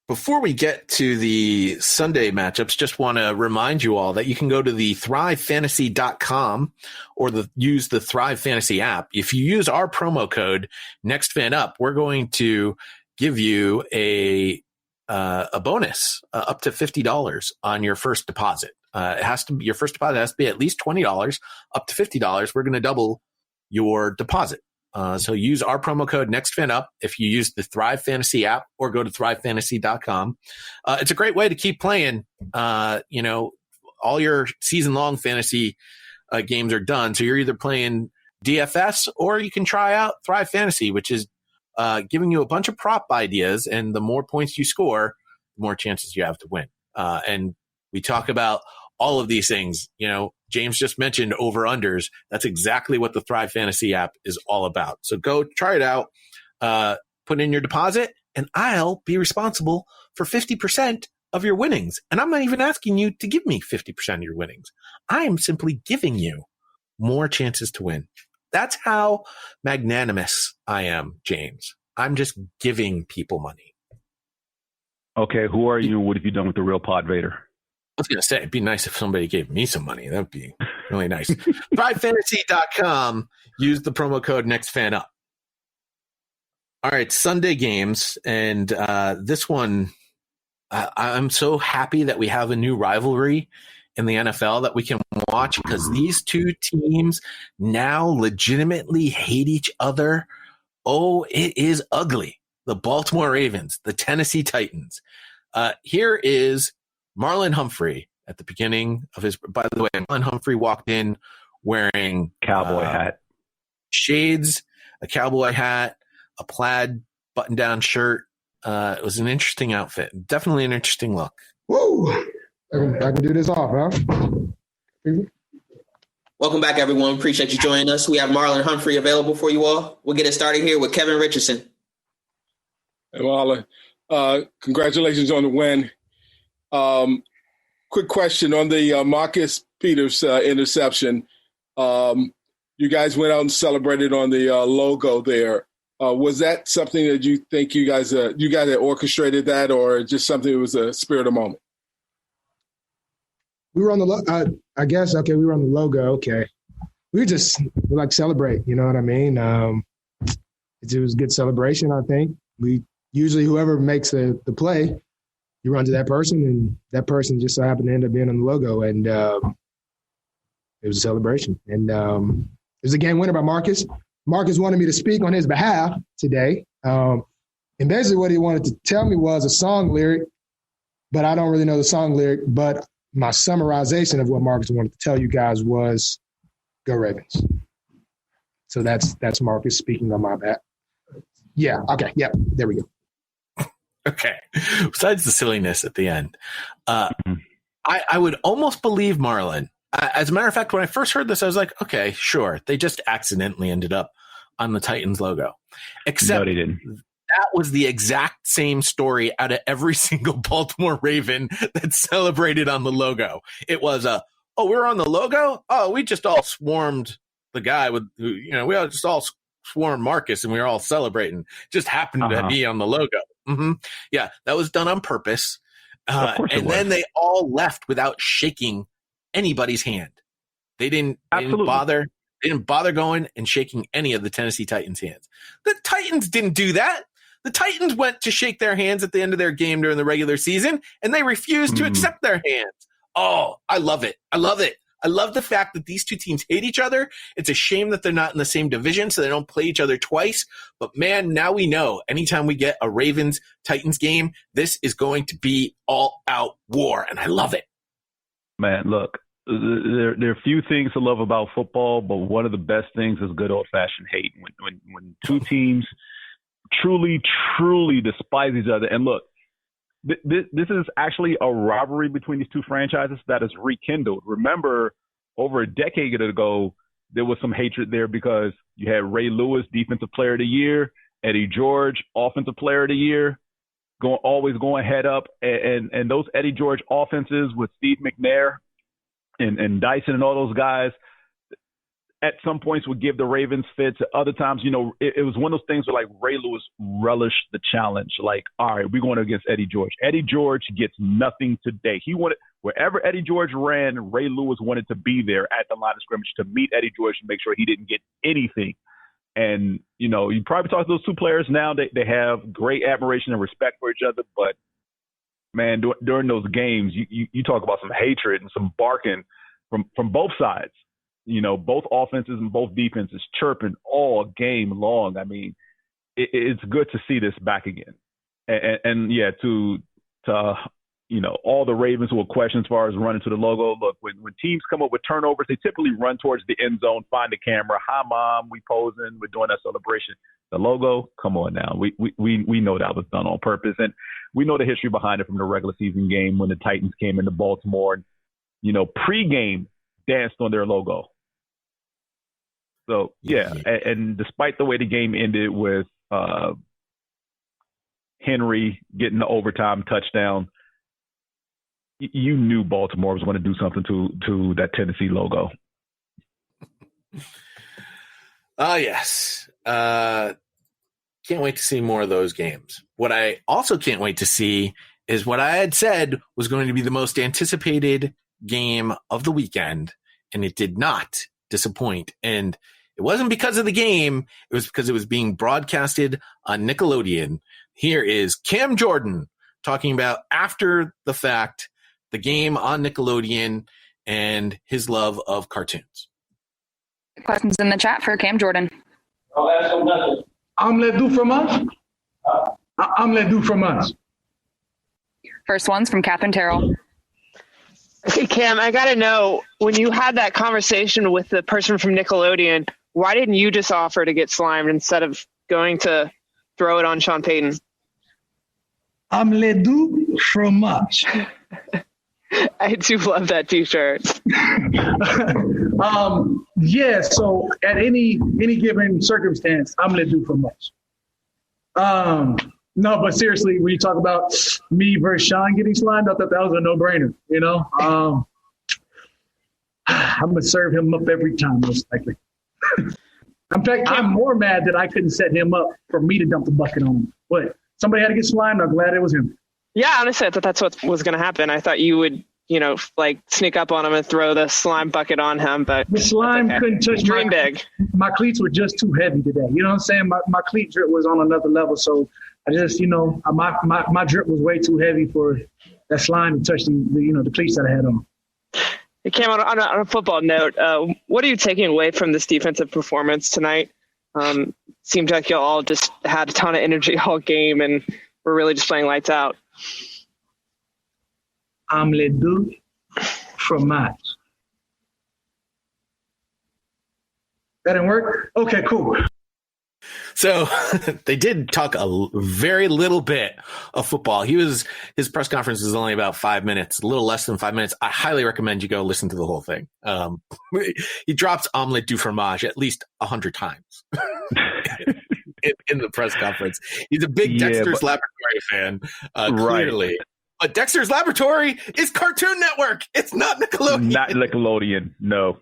Before we get to the Sunday matchups, just want to remind you all that you can go to the thrivefantasy.com or use the Thrive Fantasy app. If you use our promo code NextFanUp, we're going to give you a bonus up to $50 on your first deposit. Your first deposit has to be at least $20, up to $50. We're going to double your deposit. So use our promo code NextFanUp if you use the Thrive Fantasy app or go to thrivefantasy.com. It's a great way to keep playing. All your season-long fantasy games are done. So you're either playing DFS or you can try out Thrive Fantasy, which is giving you a bunch of prop ideas. And the more points you score, the more chances you have to win. And we talk about all of these things. James just mentioned over-unders. That's exactly what the Thrive Fantasy app is all about. So go try it out, put in your deposit, and I'll be responsible for 50% of your winnings. And I'm not even asking you to give me 50% of your winnings. I am simply giving you more chances to win. That's how magnanimous I am, James. I'm just giving people money. Okay, who are you? What have you done with the real PodVader? I was going to say, it'd be nice if somebody gave me some money. That would be really nice. ThriveFantasy.com. Use the promo code NextFanUp. All right, Sunday games. And this one, I'm so happy that we have a new rivalry in the NFL that we can watch because these two teams now legitimately hate each other. Oh, it is ugly. The Baltimore Ravens, the Tennessee Titans. Here is Marlon Humphrey at the beginning of his. By the way, Marlon Humphrey walked in wearing cowboy hat, shades, a cowboy hat, a plaid button-down shirt. It was an interesting outfit. Definitely an interesting look. Whoa! I can do this off, huh? Welcome back, everyone. Appreciate you joining us. We have Marlon Humphrey available for you all. We'll get it started here with Kevin Richardson. Hey, Marlon. Congratulations on the win. Quick question on the Marcus Peters interception. You guys went out and celebrated on the logo there. Was that something that you think you guys had orchestrated that, or just something that was a spirit of the moment? We were on the I guess, okay, we were on the logo, okay. We like celebrate, you know what I mean? It was a good celebration, I think. We usually, whoever makes the play, you run to that person, and that person just so happened to end up being on the logo, and it was a celebration. And it was a game winner by Marcus. Marcus wanted me to speak on his behalf today. And basically what he wanted to tell me was a song lyric, but I don't really know the song lyric. But my summarization of what Marcus wanted to tell you guys was, go Ravens. So that's Marcus speaking on my behalf. Yeah, okay, yeah, there we go. Okay. Besides the silliness at the end, I would almost believe Marlon. As a matter of fact, when I first heard this, I was like, okay, sure. They just accidentally ended up on the Titans logo. Except no, they didn't. That was the exact same story out of every single Baltimore Raven that celebrated on the logo. It was we're on the logo? Oh, we just all swarmed the guy we all just all swarmed Marcus and we were all celebrating. Just happened to be on the logo. Mm-hmm. Yeah, that was done on purpose. And then they all left without shaking anybody's hand. They didn't bother. They didn't bother going and shaking any of the Tennessee Titans' hands. The Titans didn't do that. The Titans went to shake their hands at the end of their game during the regular season, and they refused to accept their hands. Oh, I love it. I love it. I love the fact that these two teams hate each other. It's a shame that they're not in the same division, so they don't play each other twice. But, man, now we know anytime we get a Ravens-Titans game, this is going to be all-out war, and I love it. Man, look, there are few things to love about football, but one of the best things is good old-fashioned hate. When two teams truly despise each other. And look, this is actually a rivalry between these two franchises that is rekindled. Remember, over a decade ago, there was some hatred there because you had Ray Lewis, Defensive Player of the Year, Eddie George, Offensive Player of the Year, always going head up. And those Eddie George offenses with Steve McNair and Dyson and all those guys, at some points would give the Ravens fits. At other times, it was one of those things where, like, Ray Lewis relished the challenge. Like, all right, we're going against Eddie George. Eddie George gets nothing today. He wanted – wherever Eddie George ran, Ray Lewis wanted to be there at the line of scrimmage to meet Eddie George and make sure he didn't get anything. And, you probably talk to those two players now. They have great admiration and respect for each other. But, man, during those games, you talk about some hatred and some barking from both sides. Both offenses and both defenses chirping all game long. I mean, it's good to see this back again. And yeah, to all the Ravens who will question as far as running to the logo. Look, when teams come up with turnovers, they typically run towards the end zone, find the camera. Hi, Mom, we posing, we're doing that celebration. The logo, come on now. We know that was done on purpose. And we know the history behind it from the regular season game when the Titans came into Baltimore and, pregame danced on their logo. So, yeah, and despite the way the game ended with Henry getting the overtime touchdown, you knew Baltimore was going to do something to that Tennessee logo. Yes. Can't wait to see more of those games. What I also can't wait to see is what I had said was going to be the most anticipated game of the weekend, and it did not disappoint. And it wasn't because of the game. It was because it was being broadcasted on Nickelodeon. Here is Cam Jordan talking about after the fact, the game on Nickelodeon. and his love of cartoons. Questions in the chat for Cam Jordan. Omlette du fromage? Omlette du fromage. First one's from Catherine Terrell. Hey, Cam, I got to know, when you had that conversation with the person from Nickelodeon, why didn't you just offer to get slimed instead of going to throw it on Sean Payton? Omlette du fromage. I do love that T-shirt. Yeah, so at any given circumstance, omelette du fromage. No, but seriously, when you talk about me versus Sean getting slimed, I thought that was a no-brainer, you know? I'm going to serve him up every time, most likely. In fact, I'm more mad that I couldn't set him up for me to dump the bucket on him. But somebody had to get slimed. I'm glad it was him. Yeah, honestly, I thought that's what was going to happen. I thought you would, like sneak up on him and throw the slime bucket on him. But the slime couldn't touch my cleats were just too heavy today. You know what I'm saying? My cleat drip was on another level. So I just, my drip was way too heavy for that slime to touch the cleats that I had on. Hey, Cam, on a football note, what are you taking away from this defensive performance tonight? Seemed like you all just had a ton of energy all game and were really just playing lights out. Omelette du fromage. That didn't work? Okay, cool. So they did talk a very little bit of football. His press conference was only about 5 minutes, a little less than 5 minutes. I highly recommend you go listen to the whole thing. He drops omelette du fromage at least 100 times in the press conference. He's a big Dexter's Laboratory fan, clearly. Right. But Dexter's Laboratory is Cartoon Network. It's not Nickelodeon. Not Nickelodeon, no.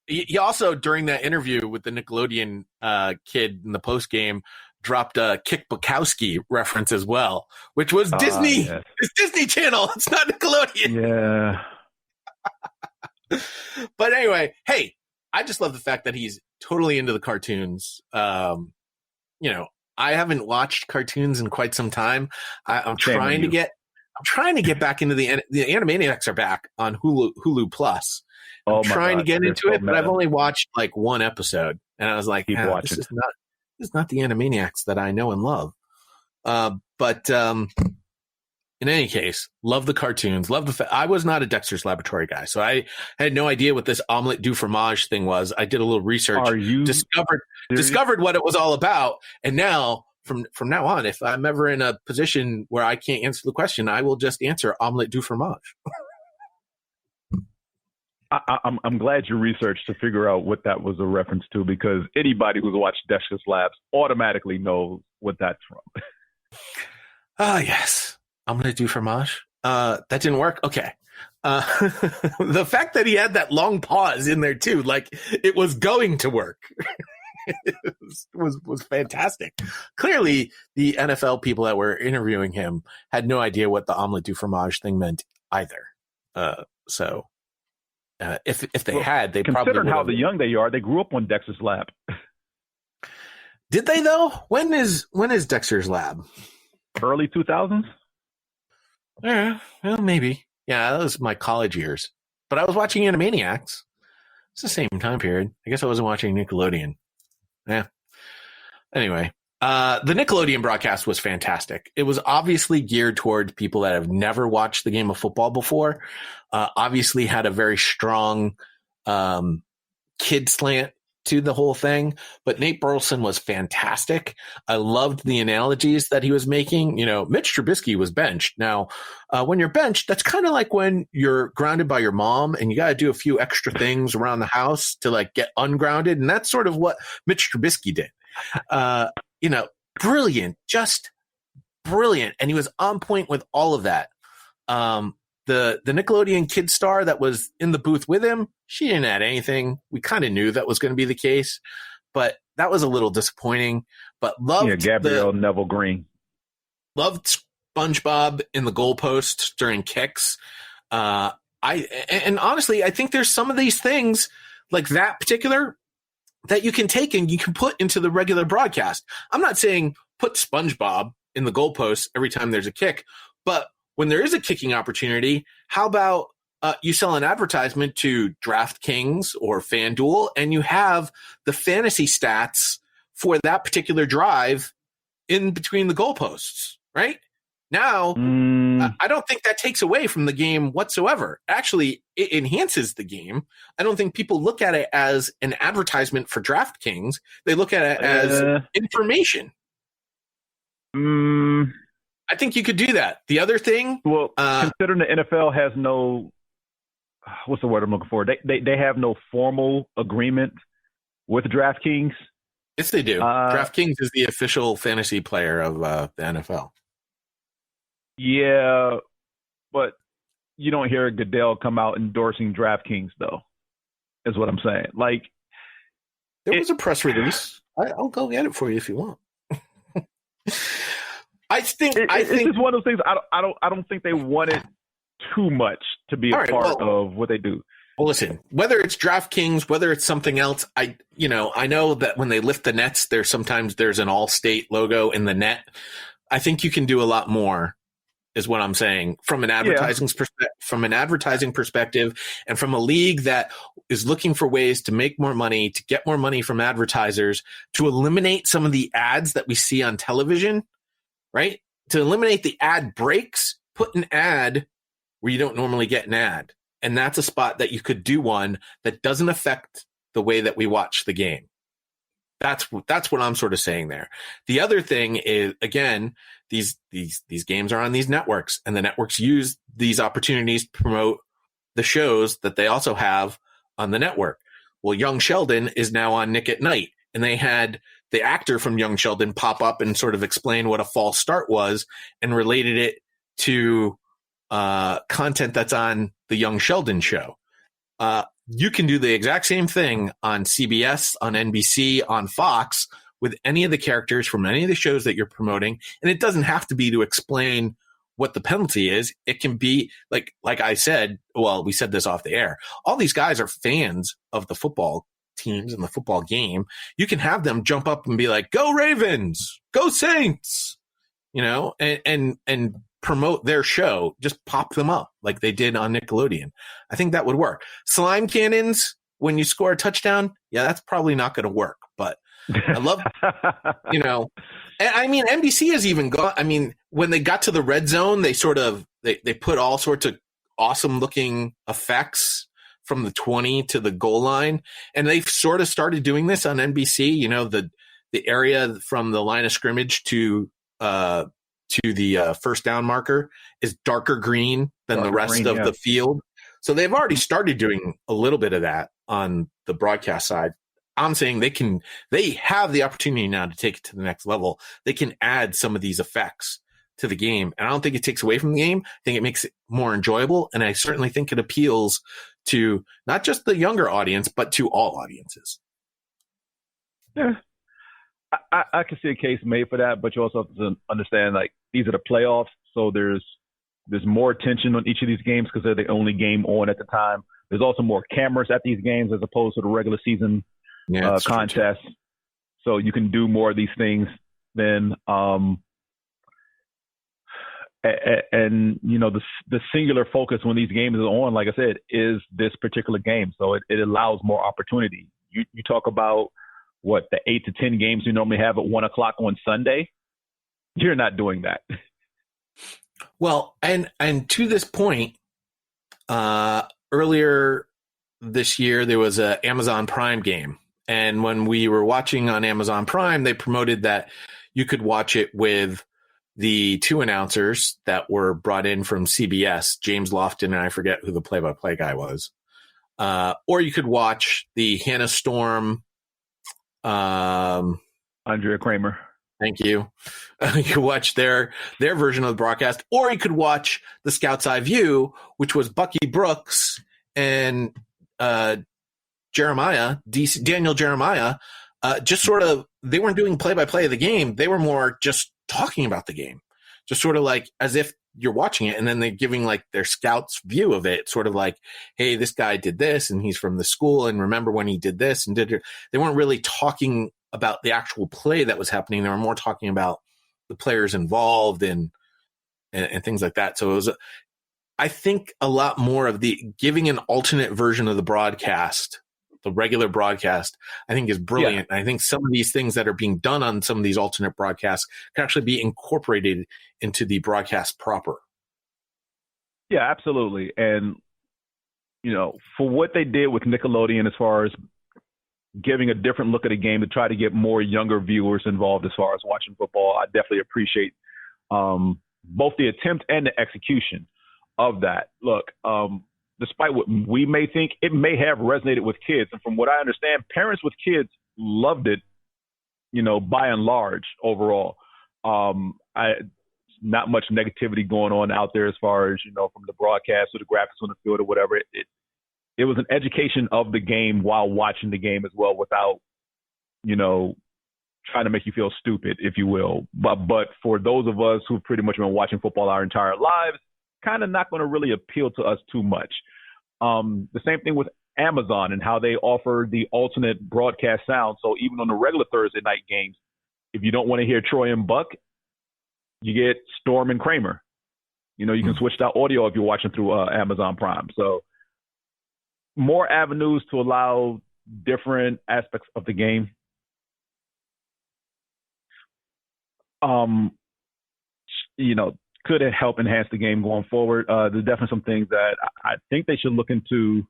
He also, during that interview with the Nickelodeon kid in the post game, dropped a Kick Bukowski reference as well, which was Disney. Yes. It's Disney Channel. It's not Nickelodeon. Yeah. But anyway, hey, I just love the fact that he's totally into the cartoons. I haven't watched cartoons in quite some time. I'm trying to get back into the Animaniacs are back on Hulu Plus. I'm trying to get into it, but I've only watched like one episode, and I was like, this is not the Animaniacs that I know and love. But in any case, love the cartoons. Love the I was not a Dexter's Laboratory guy, so I had no idea what this omelette du fromage thing was. I did a little research, discovered what it was all about, and now from now on, if I'm ever in a position where I can't answer the question, I will just answer omelette du fromage. I'm glad you researched to figure out what that was a reference to, because anybody who's watched Dexter's Labs automatically knows what that's from. Yes. Omelette du fromage. That didn't work. Okay. The fact that he had that long pause in there too, like it was going to work, was fantastic. Clearly, the NFL people that were interviewing him had no idea what the omelette du fromage thing meant either. If they had, they probably considering how young they are, they grew up on Dexter's Lab. Did they though? When is Dexter's Lab? Early 2000s. Yeah, well, maybe. Yeah, that was my college years. But I was watching Animaniacs. It's the same time period. I guess I wasn't watching Nickelodeon. Yeah. Anyway, the Nickelodeon broadcast was fantastic. It was obviously geared towards people that have never watched the game of football before. Obviously had a very strong kid slant to the whole thing, but Nate Burleson was fantastic. I loved the analogies that he was making. Mitch Trubisky was benched. Now, when you're benched, that's kind of like when you're grounded by your mom and you got to do a few extra things around the house to like get ungrounded. And that's sort of what Mitch Trubisky did. Brilliant, just brilliant. And he was on point with all of that. The Nickelodeon kid star that was in the booth with him, she didn't add anything. We kind of knew that was going to be the case, but that was a little disappointing. But loved Gabrielle Neville Green. Loved SpongeBob in the goalpost during kicks. And honestly, I think there's some of these things like that particular that you can take and you can put into the regular broadcast. I'm not saying put SpongeBob in the goalpost every time there's a kick, but when there is a kicking opportunity, how about you sell an advertisement to DraftKings or FanDuel, and you have the fantasy stats for that particular drive in between the goalposts, right? Now, I don't think that takes away from the game whatsoever. Actually, it enhances the game. I don't think people look at it as an advertisement for DraftKings. They look at it as information. I think you could do that. The other thing, considering the NFL has no, what's the word I'm looking for? They have no formal agreement with DraftKings. Yes, they do. DraftKings is the official fantasy player of the NFL. Yeah, but you don't hear Goodell come out endorsing DraftKings, though, is what I'm saying. Like, there was a press release. I'll go get it for you if you want. I think it's just one of those things. I don't think they want it too much to be a part of what they do. Well, listen, whether it's DraftKings, whether it's something else, I know that when they lift the nets, there's an Allstate logo in the net. I think you can do a lot more, is what I'm saying, from an advertising perspective, and from a league that is looking for ways to make more money, to get more money from advertisers, to eliminate some of the ads that we see on television, right? To eliminate the ad breaks, put an ad where you don't normally get an ad. And that's a spot that you could do one that doesn't affect the way that we watch the game. That's what I'm sort of saying there. The other thing is, again, these games are on these networks, and the networks use these opportunities to promote the shows that they also have on the network. Well, Young Sheldon is now on Nick at Night, and they had the actor from Young Sheldon pop up and sort of explain what a false start was and related it to content that's on the Young Sheldon show. You can do the exact same thing on CBS, on NBC, on Fox with any of the characters from any of the shows that you're promoting. And it doesn't have to be to explain what the penalty is. It can be like I said, well, we said this off the air. All these guys are fans of the football teams and the football game. You can have them jump up and be like, "Go Ravens, go Saints," and promote their show. Just pop them up like they did on Nickelodeon. I think that would work. Slime cannons when you score a touchdown, yeah, that's probably not going to work. But I love, and I mean, NBC has even gone. I mean, when they got to the red zone, they put all sorts of awesome looking effects from the 20 to the goal line, and they've sort of started doing this on NBC. The area from the line of scrimmage to the first down marker is darker green than the rest of the field. So they've already started doing a little bit of that on the broadcast side. I'm saying they have the opportunity now to take it to the next level. They can add some of these effects to the game. And I don't think it takes away from the game. I think it makes it more enjoyable. And I certainly think it appeals to not just the younger audience, but to all audiences. Yeah. I can see a case made for that, but you also have to understand, like, these are the playoffs, so there's more attention on each of these games because they're the only game on at the time. There's also more cameras at these games as opposed to the regular season contest. So you can do more of these things than the singular focus when these games are on, like I said, is this particular game. So it allows more opportunity. You talk about the 8 to 10 games you normally have at 1:00 on Sunday. You're not doing that. Well, and to this point, earlier this year, there was an Amazon Prime game. And when we were watching on Amazon Prime, they promoted that you could watch it with the two announcers that were brought in from CBS, James Lofton, and I forget who the play-by-play guy was. Or you could watch the Hannah Storm, Andrea Kramer. Thank you. You could watch their version of the broadcast, or you could watch the Scout's Eye View, which was Bucky Brooks and Daniel Jeremiah. Just sort of, they weren't doing play-by-play of the game. They were more just talking about the game, just sort of like as if you're watching it, and then they're giving like their scout's view of it, sort of like, hey, this guy did this, and he's from the school, and remember when he did this, and they weren't really talking about the actual play that was happening. They were more talking about the players involved and and things like that. So it was, I think, a lot more of the giving an alternate version of the broadcast, the regular broadcast, I think is brilliant. Yeah. I think some of these things that are being done on some of these alternate broadcasts can actually be incorporated into the broadcast proper. Yeah, absolutely. And, for what they did with Nickelodeon as far as giving a different look at a game to try to get more younger viewers involved as far as watching football, I definitely appreciate both the attempt and the execution of that. Look, despite what we may think, it may have resonated with kids. And from what I understand, parents with kids loved it, by and large overall. Not much negativity going on out there as far as, from the broadcast or the graphics on the field or whatever. It was an education of the game while watching the game as well without, trying to make you feel stupid, if you will. But for those of us who've pretty much been watching football our entire lives, kind of not going to really appeal to us too much. The same thing with Amazon and how they offer the alternate broadcast sound. So even on the regular Thursday night games, if you don't want to hear Troy and Buck, you get Storm and Kramer. You can switch that audio if you're watching through Amazon Prime. So more avenues to allow different aspects of the game. Could it help enhance the game going forward? There's definitely some things that I think they should look into.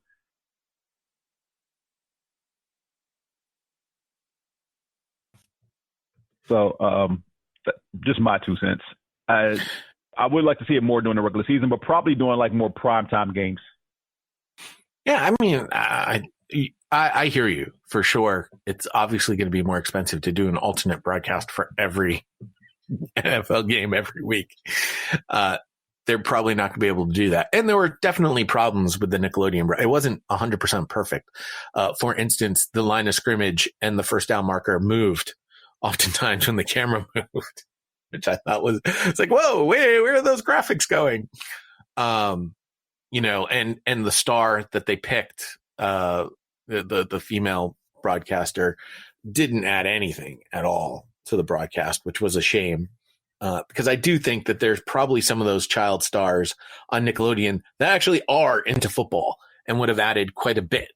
So just my 2 cents. I would like to see it more during the regular season, but probably doing like more primetime games. Yeah, I mean, I hear you for sure. It's obviously going to be more expensive to do an alternate broadcast for every NFL game every week. They're probably not going to be able to do that. And there were definitely problems with the Nickelodeon. It wasn't 100% perfect. For instance, the line of scrimmage and the first down marker moved oftentimes when the camera moved, which I thought it's like, whoa, where are those graphics going? And the star that they picked, the female broadcaster, didn't add anything at all to the broadcast, which was a shame. Because I do think that there's probably some of those child stars on Nickelodeon that actually are into football and would have added quite a bit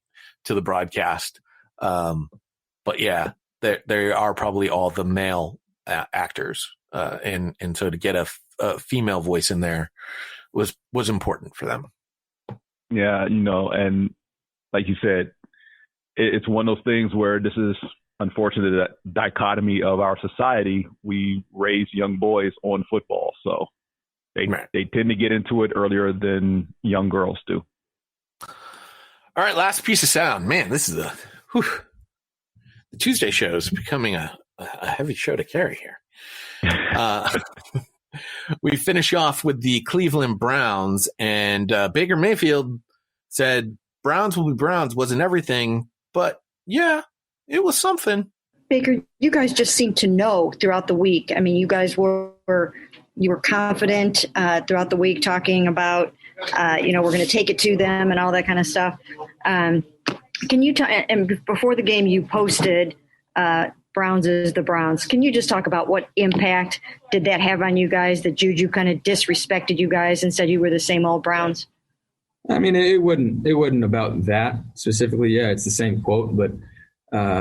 to the broadcast. But yeah, they are probably all the male actors. And so to get a female voice in there was important for them. Yeah, and like you said, it's one of those things where this is unfortunately that dichotomy of our society. We raise young boys on football, so they tend to get into it earlier than young girls do. All right, last piece of sound. Man, this is the Tuesday show is becoming a heavy show to carry here. We finish off with the Cleveland Browns, and Baker Mayfield said Browns will be Browns wasn't everything, but yeah, it was something. Baker, you guys just seem to know throughout the week. I mean, you guys were confident throughout the week, talking about we're going to take it to them and all that kind of stuff. Can you and before the game you posted Browns is the Browns. Can you just talk about what impact did that have on you guys, that Juju kind of disrespected you guys and said you were the same old Browns? I mean, it wasn't about that specifically. Yeah, it's the same quote, but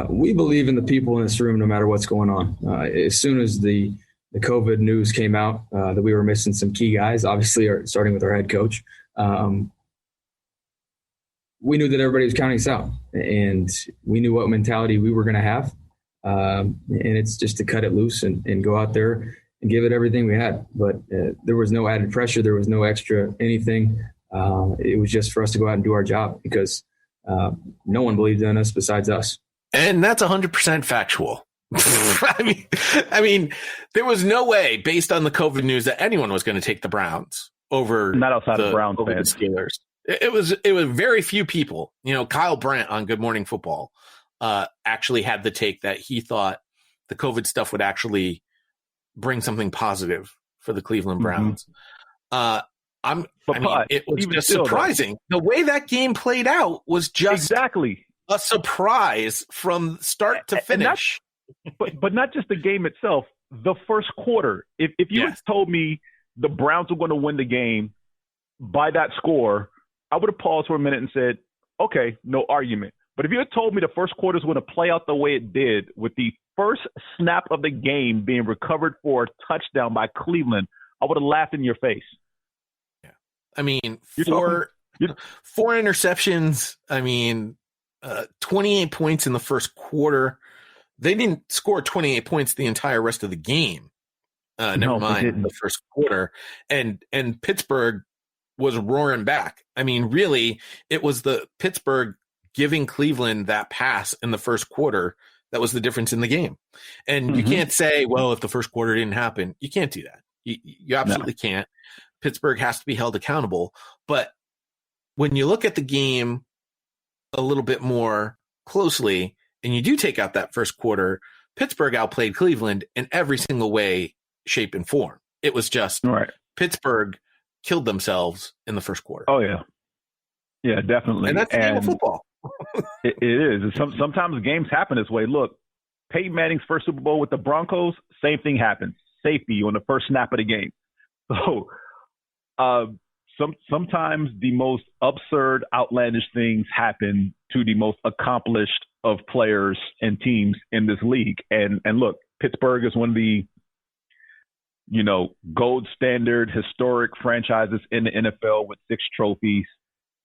we believe in the people in this room no matter what's going on. As soon as the COVID news came out that we were missing some key guys, obviously starting with our head coach, we knew that everybody was counting us out, and we knew what mentality we were going to have. And it's just to cut it loose and go out there and give it everything we had. But there was no added pressure. There was no extra anything. It was just for us to go out and do our job because no one believed in us besides us. And that's 100% factual. I mean, there was no way, based on the COVID news, that anyone was going to take the Browns over. Not outside of Browns fans. The Steelers. It was very few people. Kyle Brandt on Good Morning Football actually had the take that he thought the COVID stuff would actually bring something positive for the Cleveland Browns. It was just surprising. The way that game played out was just exactly a surprise from start to finish. But not just the game itself, the first quarter. If you had told me the Browns were going to win the game by that score, I would have paused for a minute and said, okay, no argument. But if you had told me the first quarter is going to play out the way it did, with the first snap of the game being recovered for a touchdown by Cleveland, I would have laughed in your face. Yeah. I mean, four interceptions. I mean, 28 points in the first quarter. They didn't score 28 points the entire rest of the game. Never mind the first quarter. And Pittsburgh was roaring back. I mean, really, it was the Pittsburgh giving Cleveland that pass in the first quarter that was the difference in the game. And you can't say, well, if the first quarter didn't happen, you can't do that. You absolutely can't. Pittsburgh has to be held accountable. But when you look at the game a little bit more closely and you do take out that first quarter, Pittsburgh outplayed Cleveland in every single way, shape, and form. It was just Pittsburgh killed themselves in the first quarter. Oh, yeah. Yeah, definitely. And that's the game of football. It is. Sometimes games happen this way. Look, Peyton Manning's first Super Bowl with the Broncos, same thing happens. Safety on the first snap of the game. So sometimes the most absurd, outlandish things happen to the most accomplished of players and teams in this league. And look, Pittsburgh is one of the, gold standard historic franchises in the NFL with 6 trophies,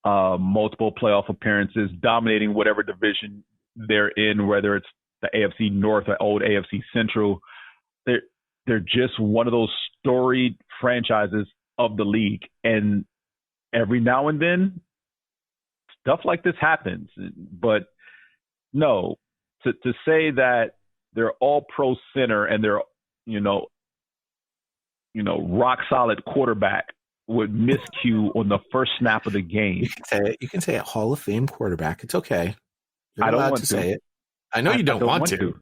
multiple playoff appearances, dominating whatever division they're in, whether it's the AFC North or old AFC Central. They're just one of those storied franchises of the league. And every now and then, stuff like this happens. But no, to say that they're all pro center and they're, rock solid quarterback would miscue on the first snap of the game. You can say a Hall of Fame quarterback. It's okay. You're I don't allowed want to say it. I know you don't want to.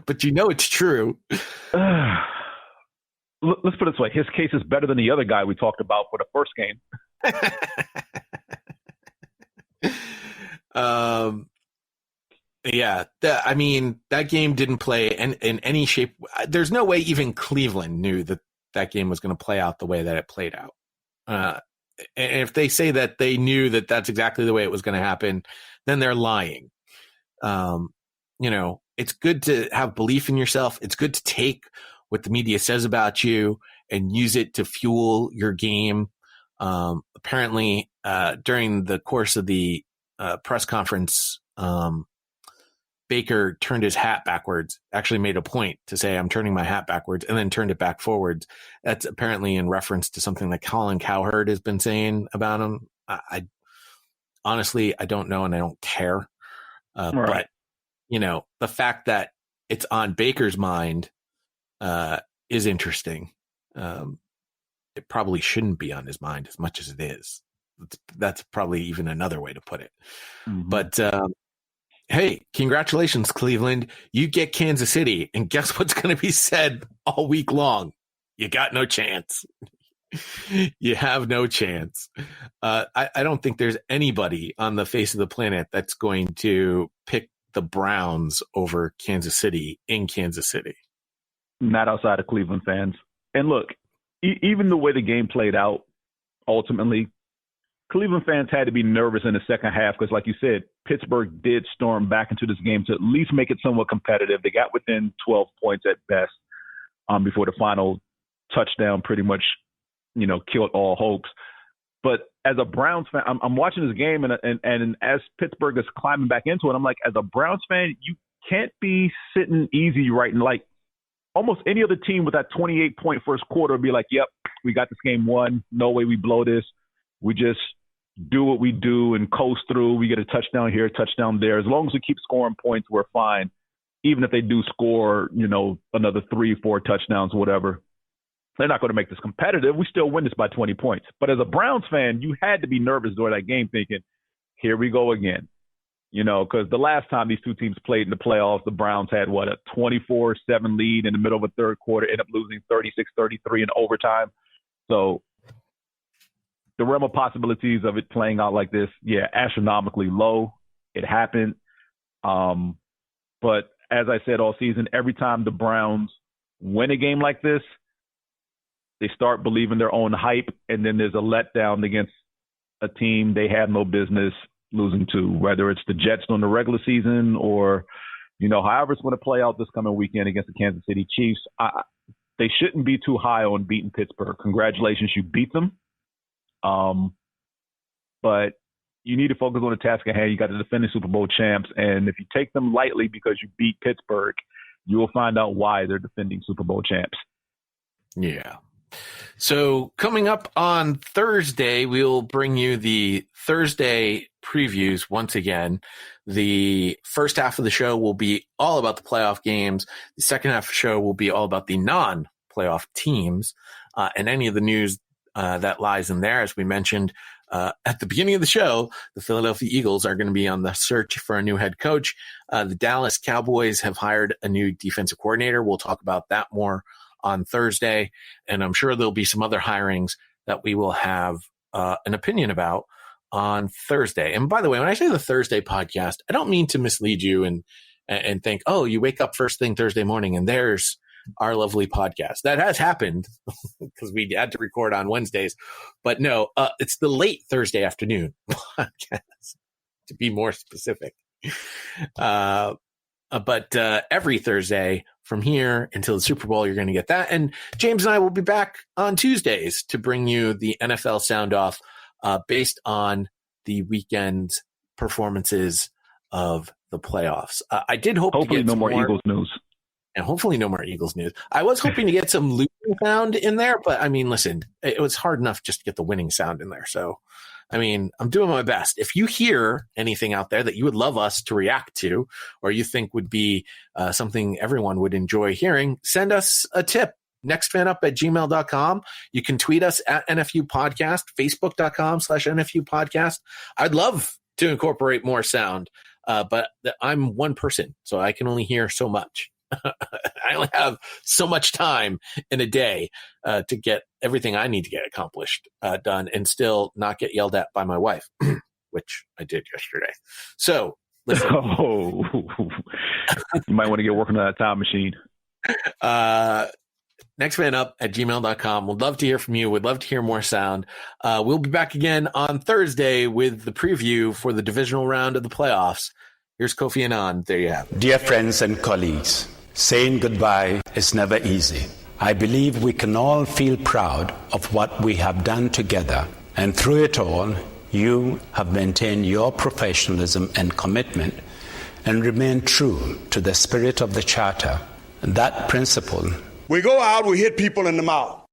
But it's true. Let's put it this way. His case is better than the other guy we talked about for the first game. Yeah. That game didn't play in any shape. There's no way even Cleveland knew that game was going to play out the way that it played out. And if they say that they knew that that's exactly the way it was going to happen, then they're lying. It's good to have belief in yourself. It's good to take what the media says about you and use it to fuel your game. Apparently, during the course of the press conference, Baker turned his hat backwards, actually made a point to say, I'm turning my hat backwards, and then turned it back forwards. That's apparently in reference to something that Colin Cowherd has been saying about him. I honestly, I don't know, and I don't care. But, the fact that it's on Baker's mind is interesting. It probably shouldn't be on his mind as much as it is. That's probably even another way to put it. Mm-hmm. But, hey, congratulations, Cleveland. You get Kansas City, and guess what's going to be said all week long? You got no chance. You have no chance. I don't think there's anybody on the face of the planet that's going to pick the Browns over Kansas City in Kansas City. Not outside of Cleveland fans. And look, even the way the game played out, ultimately, Cleveland fans had to be nervous in the second half because, like you said, Pittsburgh did storm back into this game to at least make it somewhat competitive. They got within 12 points at best before the final touchdown pretty much, killed all hopes. But as a Browns fan, I'm watching this game, and as Pittsburgh is climbing back into it, I'm like, as a Browns fan, you can't be sitting easy right and like almost any other team with that 28-point first quarter would be like, yep, we got this game won. No way we blow this. We just do what we do and coast through. We get a touchdown here, touchdown there. As long as we keep scoring points, we're fine. Even if they do score, another 3-4 touchdowns, whatever, they're not going to make this competitive. We still win this by 20 points. But as a Browns fan, you had to be nervous during that game thinking, here we go again. Because the last time these two teams played in the playoffs, the Browns had, a 24-7 lead in the middle of a third quarter, ended up losing 36-33 in overtime. So the realm of possibilities of it playing out like this, astronomically low. It happened. But as I said all season, every time the Browns win a game like this, they start believing their own hype, and then there's a letdown against a team they had no business losing to, whether it's the Jets during the regular season or, however it's going to play out this coming weekend against the Kansas City Chiefs. They shouldn't be too high on beating Pittsburgh. Congratulations, you beat them. But you need to focus on the task at hand. You got the defending Super Bowl champs, and if you take them lightly because you beat Pittsburgh, you will find out why they're defending Super Bowl champs. Yeah. So coming up on Thursday, we'll bring you the Thursday previews once again. The first half of the show will be all about the playoff games. The second half of the show will be all about the non-playoff teams and any of the news that lies in there. As we mentioned at the beginning of the show, the Philadelphia Eagles are going to be on the search for a new head coach. The Dallas Cowboys have hired a new defensive coordinator. We'll talk about that more on Thursday, and I'm sure there'll be some other hirings that we will have an opinion about on Thursday. And by the way, when I say the Thursday podcast, I don't mean to mislead you and think, oh, you wake up first thing Thursday morning and there's our lovely podcast. That has happened because we had to record on Wednesdays, but no, it's the late Thursday afternoon podcast, to be more specific. But every Thursday from here until the Super Bowl, you're going to get that. And James and I will be back on Tuesdays to bring you the NFL Soundoff based on the weekend's performances of the playoffs. I did hope hopefully to get no more Eagles news. And hopefully no more Eagles news. I was hoping to get some losing sound in there, but I mean, listen, it was hard enough just to get the winning sound in there. So, I mean, I'm doing my best. If you hear anything out there that you would love us to react to, or you think would be something everyone would enjoy hearing, send us a tip. nextfanup@gmail.com. You can tweet us at NFU Podcast, Facebook.com/NFU Podcast. I'd love to incorporate more sound, but I'm one person, so I can only hear so much. I only have so much time in a day to get everything I need to get accomplished done and still not get yelled at by my wife, which I did yesterday. So, listen. Oh, you might want to get working on that time machine. Nextfanup@gmail.com. We'd love to hear from you. We'd love to hear more sound. We'll be back again on Thursday with the preview for the divisional round of the playoffs. Here's Kofi Annan. There you have it. Dear friends and colleagues, saying goodbye is never easy. I believe we can all feel proud of what we have done together. And through it all, you have maintained your professionalism and commitment and remained true to the spirit of the Charter. That principle. We go out, we hit people in the mouth.